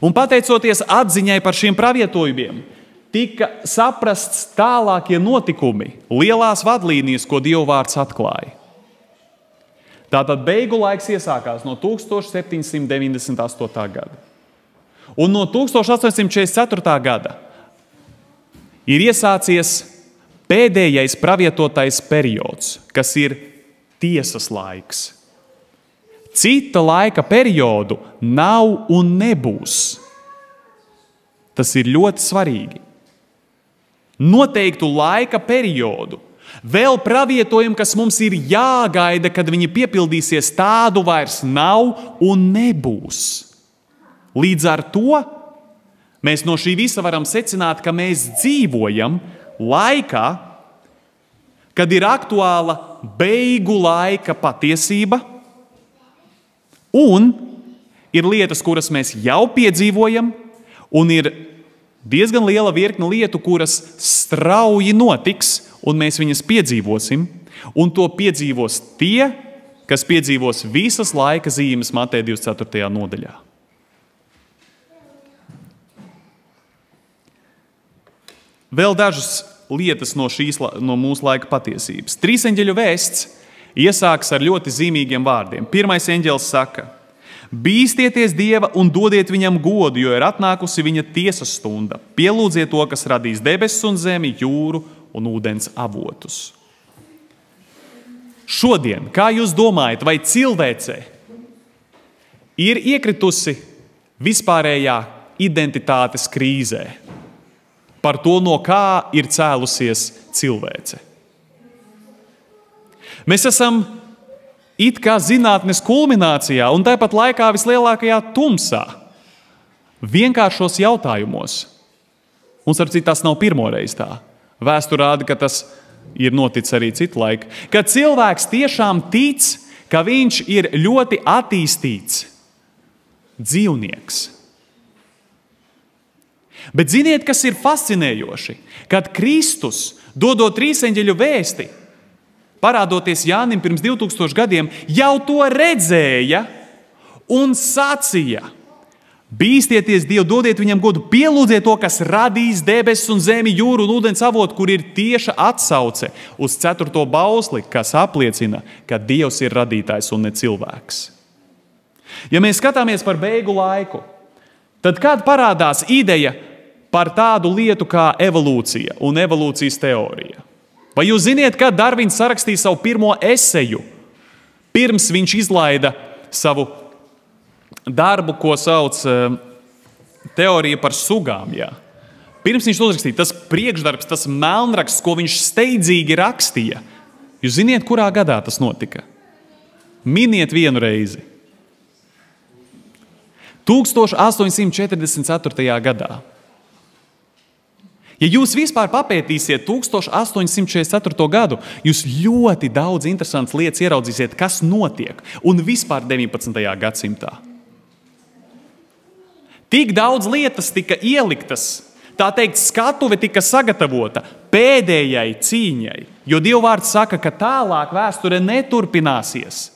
Un pateicoties atziņai par šiem pravietojumiem, tika saprasts tālākie notikumi, lielās vadlīnijas, ko Dieva vārds atklāja. Tātad beigu laiks iesākās no 1798. gada. Un no 1844. gada ir iesācies pēdējais pravietotais periods, kas ir tiesas laiks. Cita laika periodu nav un nebūs. Tas ir ļoti svarīgi. Noteiktu laika periodu, vēl pravietojumu, kas mums ir jāgaida, kad viņi piepildīsies, tādu vairs nav un nebūs. Līdz ar to mēs no šī visa varam secināt, ka mēs dzīvojam laikā, kad ir aktuāla beigu laika patiesība, un ir lietas, kuras mēs jau piedzīvojam, un ir diezgan liela virkne lietu, kuras strauji notiks, un mēs viņas piedzīvosim, un to piedzīvos tie, kas piedzīvos visas laika zīmes Mateja 24. nodaļā. Vēl dažas lietas no mūsu laika patiesības. Trīseņģeļu vēsts iesākas ar ļoti zīmīgiem vārdiem. Pirmais eņģelis saka: Bīstieties Dieva un dodiet viņam godu, jo ir atnākusi viņa tiesas stunda. Pielūdziet to, kas radīs debesis un zemi, jūru un ūdens avotus. Šodien, kā jūs domājat, vai cilvēce ir iekritusi vispārējā identitātes krīzē par to, no kā ir cēlusies cilvēce? Mēs esam it kā zinātnes kulminācijā un tāpat laikā vislielākajā tumsā, vienkāršos jautājumos. Un, starp citu, tas nav pirmoreiz tā. Vēsture rāda, ka tas ir noticis arī citu laiku. Kad cilvēks tiešām tic, ka viņš ir ļoti attīstīts dzīvnieks. Bet ziniet, kas ir fascinējoši? Kad Kristus, dodot trīseņģeļu vēsti, parādoties Jānim pirms 2000 gadiem, jau to redzēja un sacīja: Bīstieties Dievu, dodiet viņam godu, pielūdziet to, kas radīs debesis un zemi, jūru un ūdens avotu, kur ir tieša atsauce uz 4. bausli, kas apliecina, ka Dievs ir radītājs un ne cilvēks. Ja mēs skatāmies par beigu laiku, tad kad parādās ideja par tādu lietu kā evolūcija un evolūcijas teorija? Vai jūs ziniet, kad Darvins sarakstīja savu pirmo eseju, pirms viņš izlaida savu darbu, ko sauc teorija par sugām? Jā. Pirms viņš to uzrakstīja, tas priekšdarbs, tas melnraksts, ko viņš steidzīgi rakstīja. Jūs ziniet, kurā gadā tas notika? Miniet vienu reizi. 1844. gadā. Ja jūs vispār papētīsiet 1844. gadu, jūs ļoti daudz interesantas lietas ieraudzīsiet, kas notiek, un vispār 19. gadsimtā. Tik daudz lietas tika ieliktas, tā teikt, skatuve tika sagatavota pēdējai cīņai, jo Dieva vārds saka, ka tālāk vēsture neturpināsies.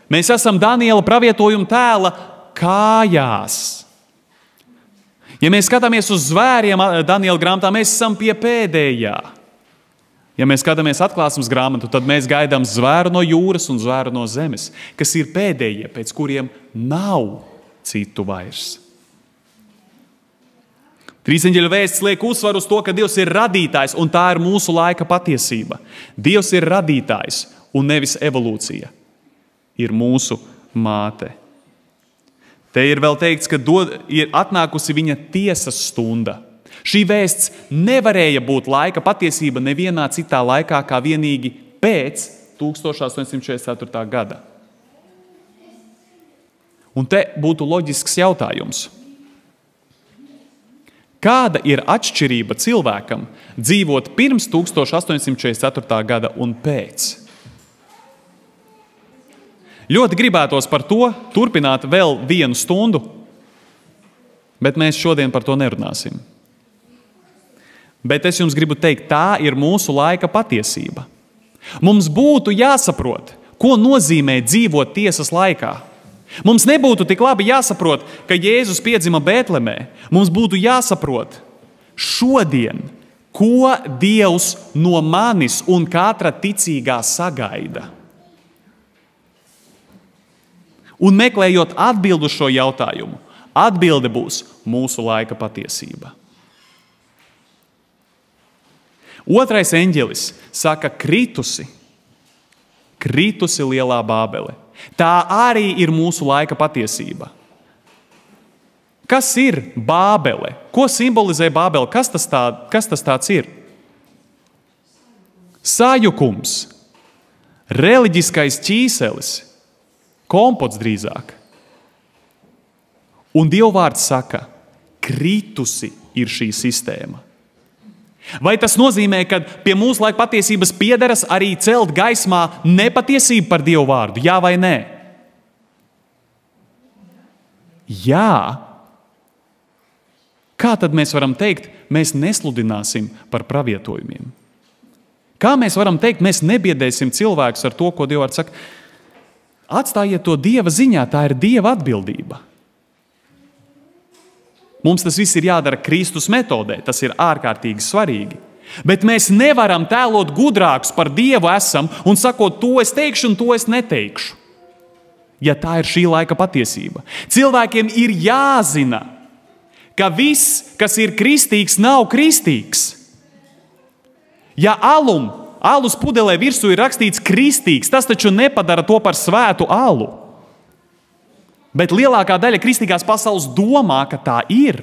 Mēs esam Daniela pravietojuma tēla kājās. Ja mēs skatāmies uz zvēriem Daniela grāmatā, mēs esam pie pēdējā. Ja mēs skatāmies atklāsmes grāmatu, tad mēs gaidām zvēru no jūras un zvēru no zemes, kas ir pēdējie, pēc kuriem nav citu vairs. Trīseņģeļu vēsts liek uzsvaru uz to, ka Dievs ir radītājs, un tā ir mūsu laika patiesība. Dievs ir radītājs, un nevis evolūcija ir mūsu māte. Te ir vēl teikts, ka ir atnākusi viņa tiesas stunda. Šī vēsts nevarēja būt laika patiesība nevienā citā laikā, kā vienīgi pēc 1844. gada. Un te būtu loģisks jautājums. Kāda ir atšķirība cilvēkam dzīvot pirms 1844. gada un pēc? Ļoti gribētos par to turpināt vēl 1 stundu, bet mēs šodien par to nerunāsim. Bet es jums gribu teikt, tā ir mūsu laika patiesība. Mums būtu jāsaprot, ko nozīmē dzīvot tiesas laikā. Mums nebūtu tik labi jāsaprot, ka Jēzus piedzima Bētlemē. Mums būtu jāsaprot šodien, ko Dievs no manis un katra ticīgā sagaida. Un meklējot atbildu uz šo jautājumu, atbilde būs mūsu laika patiesība. Otrais eņģelis saka kritusi lielā Bābele. Tā arī ir mūsu laika patiesība. Kas ir Bābele? Ko simbolizē Bābele? Kas tas tāds ir? Sajukums, reliģiskais ķīselis, kompots drīzāk. Un Dievvvārds saka, kritusi ir šī sistēma. Vai tas nozīmē, ka pie mūsu laika patiesības piederas arī celt gaismā nepatiesību par Dievu vārdu? Jā vai nē? Jā. Kā tad mēs varam teikt, mēs nesludināsim par pravietojumiem? Kā mēs varam teikt, mēs nebiedēsim cilvēkus ar to, ko Dievvvārds saka? Atstājiet to Dieva ziņā, tā ir Dieva atbildība. Mums tas viss ir jādara Kristus metodē, tas ir ārkārtīgi svarīgi. Bet mēs nevaram tēlot gudrākus par Dievu esam un sakot, to es teikšu un to es neteikšu. Ja tā ir šī laika patiesība. Cilvēkiem ir jāzina, ka viss, kas ir kristīgs, nav kristīgs. Ja alus pudelē virsū ir rakstīts kristīgs, tas taču nepadara to par svētu alu. Bet lielākā daļa kristīgās pasaules domā, ka tā ir.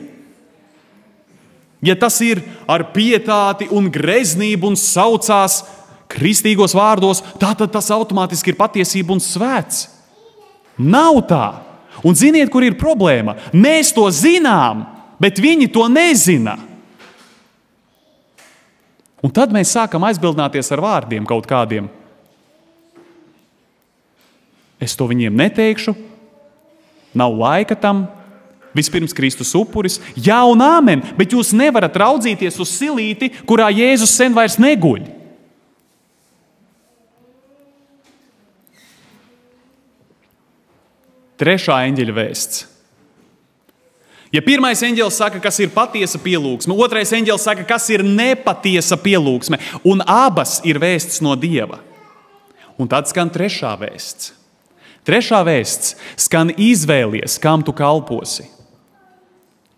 Ja tas ir ar pietāti un greznību un saucās kristīgos vārdos, tad tas automātiski ir patiesība un svēts. Nav tā. Un ziniet, kur ir problēma? Mēs to zinām, bet viņi to nezina. Un tad mēs sākam aizbildināties ar vārdiem kaut kādiem. Es to viņiem neteikšu. Nav laika tam, vispirms Kristus upuris, jā un āmen, bet jūs nevarat raudzīties uz silīti, kurā Jēzus sen vairs neguļ. Trešā eņģeļa vēsts. Ja pirmais eņģelis saka, kas ir patiesa pielūgsme, otrais eņģelis saka, kas ir nepatiesa pielūgsme, un abas ir vēsts no Dieva. Un tad skan trešā vēsts. Trešā vēsts skan izvēlies, kam tu kalposi.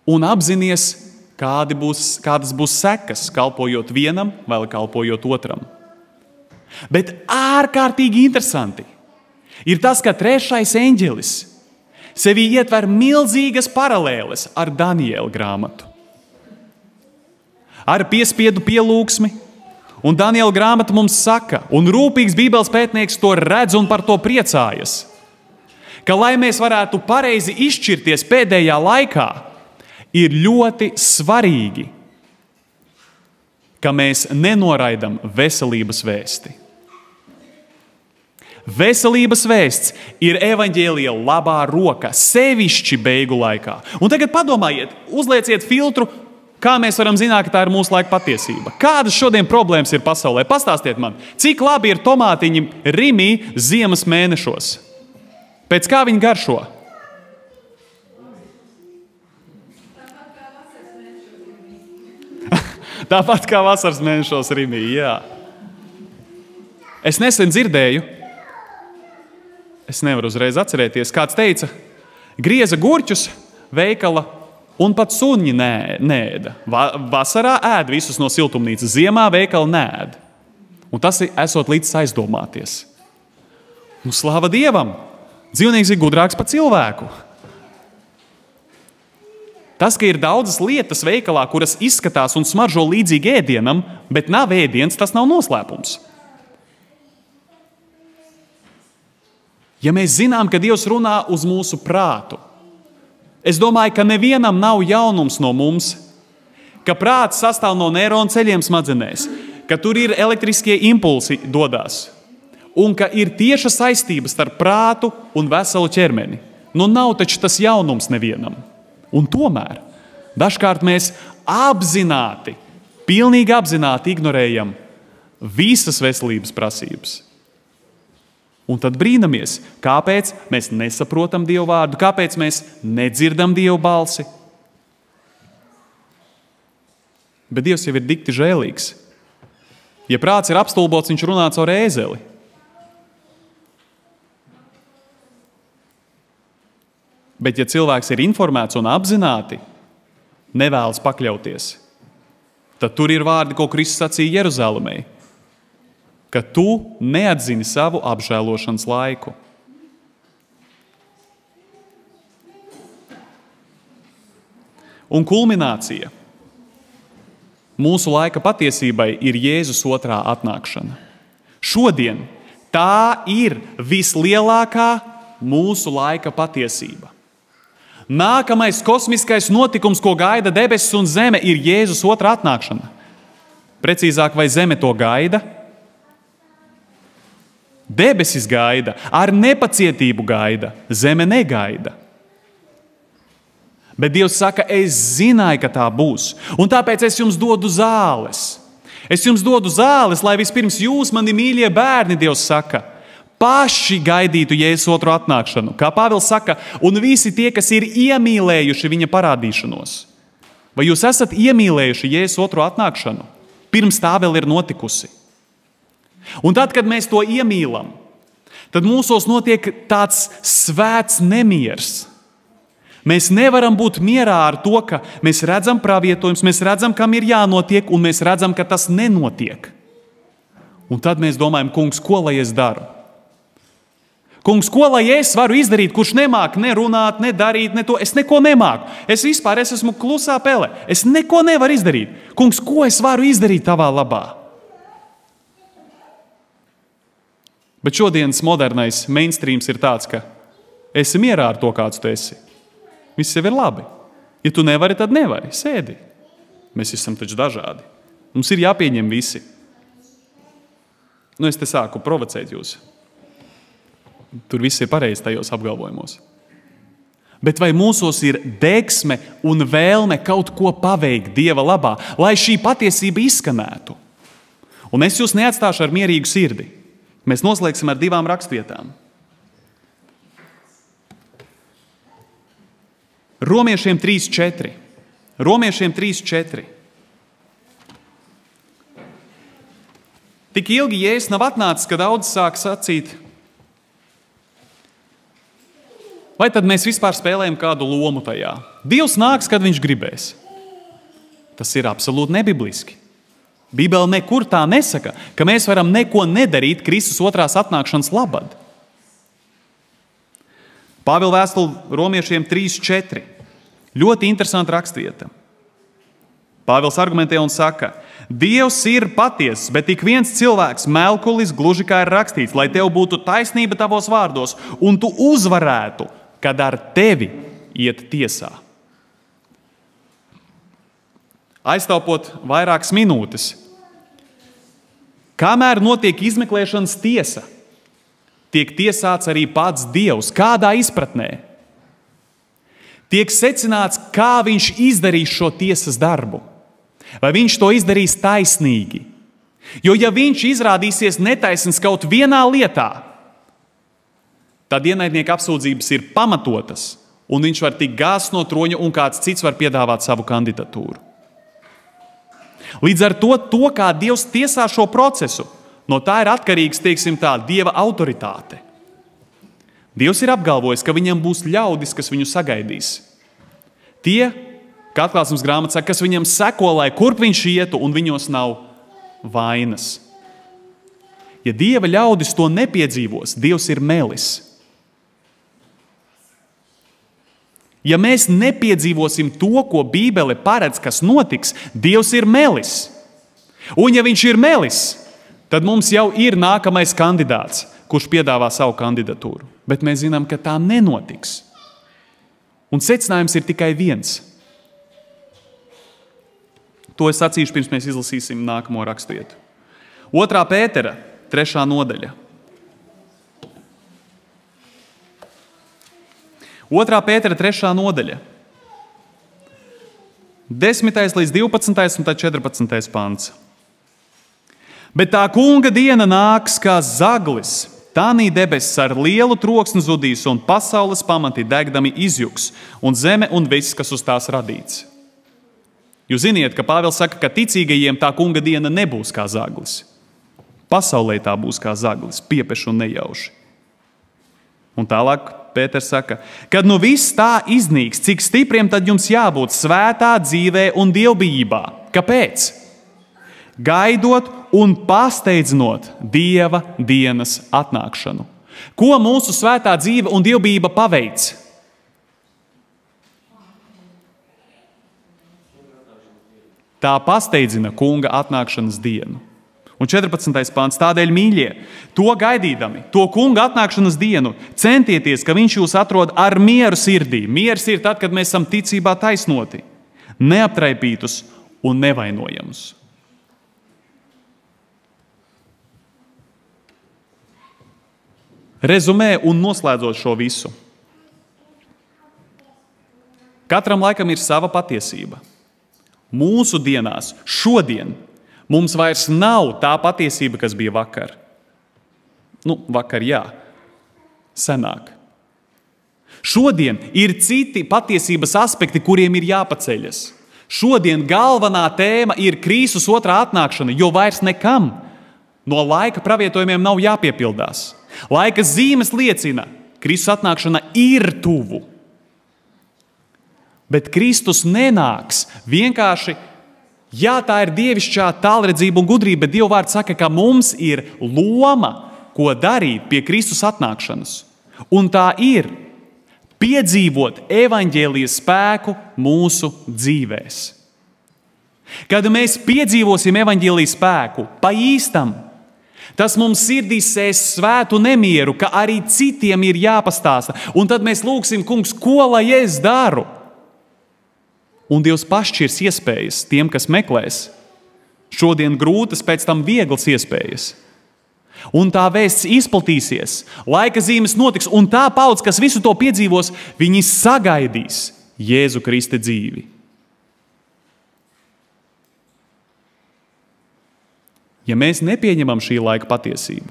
Un apzinies, kādas būs sekas, kalpojot vienam vai kalpojot otram. Bet ārkārtīgi interesanti ir tas, ka trešais eņģelis sevī ietver milzīgas paralēles ar Daniela grāmatu. Ar piespiedu pielūgsmi. Un Daniela grāmata mums saka, un rūpīgs Bībeles pētnieks to redz un par to priecājas, ka, lai mēs varētu pareizi izšķirties pēdējā laikā, ir ļoti svarīgi, ka mēs nenoraidam veselības vēsti. Veselības vēsts ir evaņģēlija labā roka, sevišķi beigu laikā. Un tagad padomājiet, uzlieciet filtru, kā mēs varam zināt, ka tā ir mūsu laika patiesība. Kādas šodien problēmas ir pasaulē? Pastāstiet man, cik labi ir tomātiņi Rimī ziemas mēnešos? Pēc kā viņi garšo? Tāpat kā vasaras mēnešos Rimī, jā. Es nesen dzirdēju, es nevaru uzreiz atcerēties, kāds teica, grieza gurķus veikala un pat suņi neēda. Vasarā ēd visus no siltumnīcas, ziemā veikala neēd. Un tas ir esot līdz aizdomāties. Nu, slava Dievam! Dzīvnieks ir gudrāks par cilvēku. Tas, ka ir daudzas lietas veikalā, kuras izskatās un smaržo līdzīgi ēdienam, bet nav ēdiens, tas nav noslēpums. Ja mēs zinām, ka Dievs runā uz mūsu prātu, es domāju, ka nevienam nav jaunums no mums, ka prāts sastāv no neironu ceļiem smadzenēs, ka tur ir elektriskie impulsi dodās. un ka ir tieša saistība starp prātu un veselu ķermeni. Nu nav taču tas jaunums nevienam. Un tomēr dažkārt mēs apzināti, pilnīgi apzināti ignorējam visas veselības prasības. Un tad brīnamies, kāpēc mēs nesaprotam Dievu vārdu, kāpēc mēs nedzirdam Dievu balsi. Bet Dievs jau ir dikti žēlīgs. Ja prāts ir apstulbots, viņš runā caur ēzeli. Bet ja cilvēks ir informēts un apzināti, nevēlas pakļauties, tad tur ir vārdi, ko Kristus sacīja Jeruzalemei, ka tu neatzini savu apžēlošanas laiku. Un kulminācija mūsu laika patiesībai ir Jēzus otrā atnākšana. Šodien tā ir vislielākā mūsu laika patiesība. Nākamais kosmiskais notikums, ko gaida debesis un zeme, ir Jēzus otrā atnākšana. Precīzāk, vai zeme to gaida? Debesis gaida, ar nepacietību gaida, zeme negaida. Bet Dievs saka, es zināju, ka tā būs, un tāpēc es jums dodu zāles. Es jums dodu zāles, lai vispirms jūs, mani mīļie bērni, Dievs saka, paši gaidītu Jēzus otru atnākšanu. Kā Pāvils saka, un visi tie, kas ir iemīlējuši viņa parādīšanos. Vai jūs esat iemīlējuši Jēzus otru atnākšanu? Pirms tā vēl ir notikusi. Un tad, kad mēs to iemīlam, tad mūsos notiek tāds svēts nemiers. Mēs nevaram būt mierā ar to, ka mēs redzam pravietojums, mēs redzam, kam ir jānotiek, un mēs redzam, ka tas nenotiek. Un tad mēs domājam, kungs, ko lai es daru? Kungs, ko lai es varu izdarīt, kurš nemāk ne runāt, ne darīt, ne to? Es neko nemāku. Es esmu klusā pele. Es neko nevaru izdarīt. Kungs, ko es varu izdarīt tavā labā? Bet šodienas modernais mainstreams ir tāds, ka esi mierā ar to, kāds tu esi. Viss jau ir labi. Ja tu nevari, tad nevari. Sēdi. Mēs esam taču dažādi. Mums ir jāpieņem visi. Es te sāku provocēt jūs. Tur viss ir pareizi tajos apgalvojumos. Bet vai mūsos ir degsme un vēlme kaut ko paveikt Dieva labā, lai šī patiesība izskanētu? Un es jūs neatstāšu ar mierīgu sirdi. Mēs noslēgsim ar 2 rakstvietām. Romiešiem 3:4. Romiešiem 3:4. Tik ilgi Jēzus nav atnācis, kad daudz sāk sacīt, vai tad mēs vispār spēlējam kādu lomu tajā? Dievs nāks, kad viņš gribēs. Tas ir absolūti nebibliski. Bībele nekur tā nesaka, ka mēs varam neko nedarīt Kristus otrās atnākšanas labad. Pāvila vēstule Romiešiem 3:4. Ļoti interesanta rakstvieta. Pāvils argumentē un saka, Dievs ir patiess, bet ik viens cilvēks melkulis, gluži kā ir rakstīts, lai tev būtu taisnība tavos vārdos, un tu uzvarētu, kad ar tevi iet tiesā. Aiztaupot vairākas minūtes. Kamēr notiek izmeklēšanas tiesa, tiek tiesāts arī pats Dievs. Kādā izpratnē? Tiek secināts, kā viņš izdarīs šo tiesas darbu. Vai viņš to izdarīs taisnīgi? Jo ja viņš izrādīsies netaisns kaut vienā lietā, tad ienaidnieka apsūdzības ir pamatotas, un viņš var tikt gāsts no troņa, un kāds cits var piedāvāt savu kandidatūru. Līdz ar to, kā Dievs tiesā šo procesu, no tā ir atkarīgs, Dieva autoritāte. Dievs ir apgalvojis, ka viņam būs ļaudis, kas viņu sagaidīs. Tie, kā Atklāsmes grāmata saka, kas viņam seko, lai kurp viņš ietu, un viņos nav vainas. Ja Dieva ļaudis to nepiedzīvos, Dievs ir melis. Ja mēs nepiedzīvosim to, ko Bībele paredz, kas notiks, Dievs ir melis. Un ja viņš ir melis, tad mums jau ir nākamais kandidāts, kurš piedāvā savu kandidatūru. Bet mēs zinām, ka tā nenotiks. Un secinājums ir tikai viens. To es sacīšu, pirms mēs izlasīsim nākamo rakstvietu. 2. Pētera, 3. nodaļa. 2. Pētera 3. nodaļa. 10. līdz 12. un tad 14. pants. Bet tā kunga diena nāks kā zaglis, tānī debesis ar lielu troksni zudīs un pasaules pamati degdami izjuks, un zeme un viss, kas uz tās radīts. Jūs ziniet, ka Pāvils saka, ka ticīgajiem tā kunga diena nebūs kā zaglis. Pasaulē tā būs kā zaglis, piepeš un nejauši. Un tālāk Pēters saka, kad nu viss tā iznīks, cik stipriem tad jums jābūt svētā dzīvē un dievbijībā. Kāpēc? Gaidot un pasteidzinot Dieva dienas atnākšanu. Ko mūsu svētā dzīve un dievbijība paveic? Tā pasteidzina kunga atnākšanas dienu. Un 14. pāns, tādēļ, mīļie, to gaidīdami, to kunga atnākšanas dienu, centieties, ka viņš jūs atrod ar mieru sirdī. Miers ir tad, kad mēs esam ticībā taisnoti, neaptraipītus un nevainojamus. Rezumē un noslēdzot šo visu. Katram laikam ir sava patiesība. Mūsu dienās, šodien, mums vairs nav tā patiesība, kas bija vakar. Vakar, jā, senāk. Šodien ir citi patiesības aspekti, kuriem ir jāpaceļas. Šodien galvenā tēma ir Kristus otrā atnākšana, jo vairs nekam no laika pravietojumiem nav jāpiepildās. Laika zīmes liecina, Kristus atnākšana ir tuvu. Bet Kristus nenāks vienkārši, jā, tā ir dievišķā tālredzība un gudrība, bet Dieva vārds saka, ka mums ir loma, ko darīt pie Kristus atnākšanas. Un tā ir piedzīvot evaņģēlijas spēku mūsu dzīvēs. Kad mēs piedzīvosim evaņģēlijas spēku pa īstam, tas mums sirdī sēs svētu nemieru, ka arī citiem ir jāpastāsta. Un tad mēs lūgsim, kungs, ko lai es daru? Un Dievs pašķirs iespējas tiem, kas meklēs. Šodien grūtas, pēc tam vieglas iespējas. Un tā vēsts izplatīsies, laika zīmes notiks, un tā paudze, kas visu to piedzīvos, viņi sagaidīs Jēzu Kristi dzīvi. Ja mēs nepieņemam šī laika patiesību,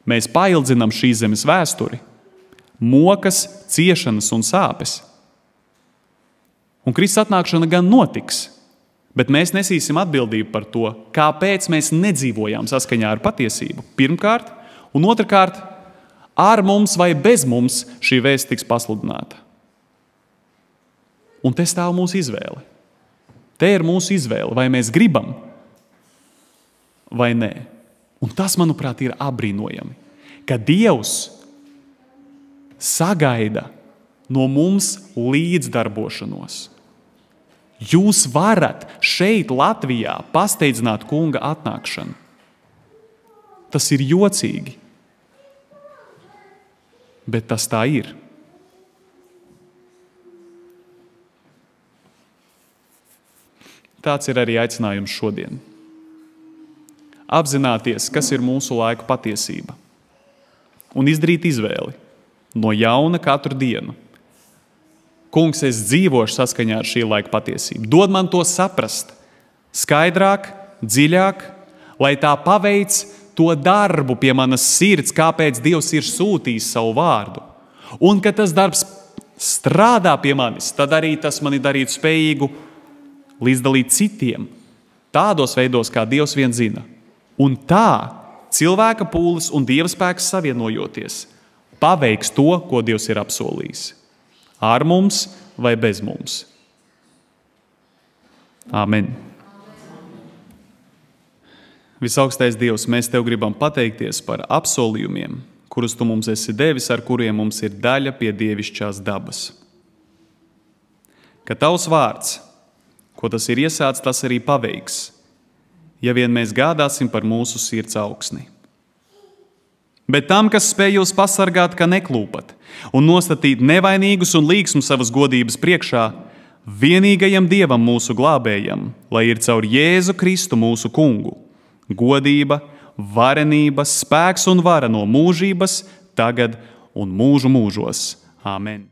mēs paildzinām šīs zemes vēsturi, mokas, ciešanas un sāpes. Un Kristus atnākšana gan notiks, bet mēs nesīsim atbildību par to, kāpēc mēs nedzīvojām saskaņā ar patiesību. Pirmkārt, un otrkārt, ar mums vai bez mums šī vēsts tiks pasludināta. Un te stāv mūsu izvēle. Te ir mūsu izvēle, vai mēs gribam, vai nē. Un tas, manuprāt, ir apbrīnojami, ka Dievs sagaida no mums līdzdarbošanos. Jūs varat šeit, Latvijā, pasteidzināt kunga atnākšanu. Tas ir jocīgi, bet tas tā ir. Tāds ir arī aicinājums šodien. Apzināties, kas ir mūsu laika patiesība, un izdarīt izvēli no jauna katru dienu. Kungs, es dzīvošu saskaņā ar šī laika patiesību. Dod man to saprast skaidrāk, dziļāk, lai tā paveic to darbu pie manas sirds, kāpēc Dievs ir sūtījis savu vārdu. Un, kad tas darbs strādā pie manis, tad arī tas mani darīt spējīgu līdzdalīt citiem tādos veidos, kā Dievs vien zina. Un tā cilvēka pūles un Dieva spēks savienojoties paveiks to, ko Dievs ir apsolījis. Ar mums vai bez mums. Āmen. Visaugstais Dievs, mēs Tev gribam pateikties par apsolījumiem, kurus Tu mums esi devis, ar kuriem mums ir daļa pie dievišķās dabas. Ka Tavs vārds, ko tas ir iesācis, tas arī paveiks, ja vien mēs gādāsim par mūsu sirds augsni. Bet tam, kas spēj jūs pasargāt, ka neklūpat, un nostatīt nevainīgus un līgsmus savas godības priekšā, vienīgajam Dievam mūsu glābējam, lai ir caur Jēzu Kristu mūsu kungu, godība, varenība, spēks un vara no mūžības, tagad un mūžu mūžos. Āmen.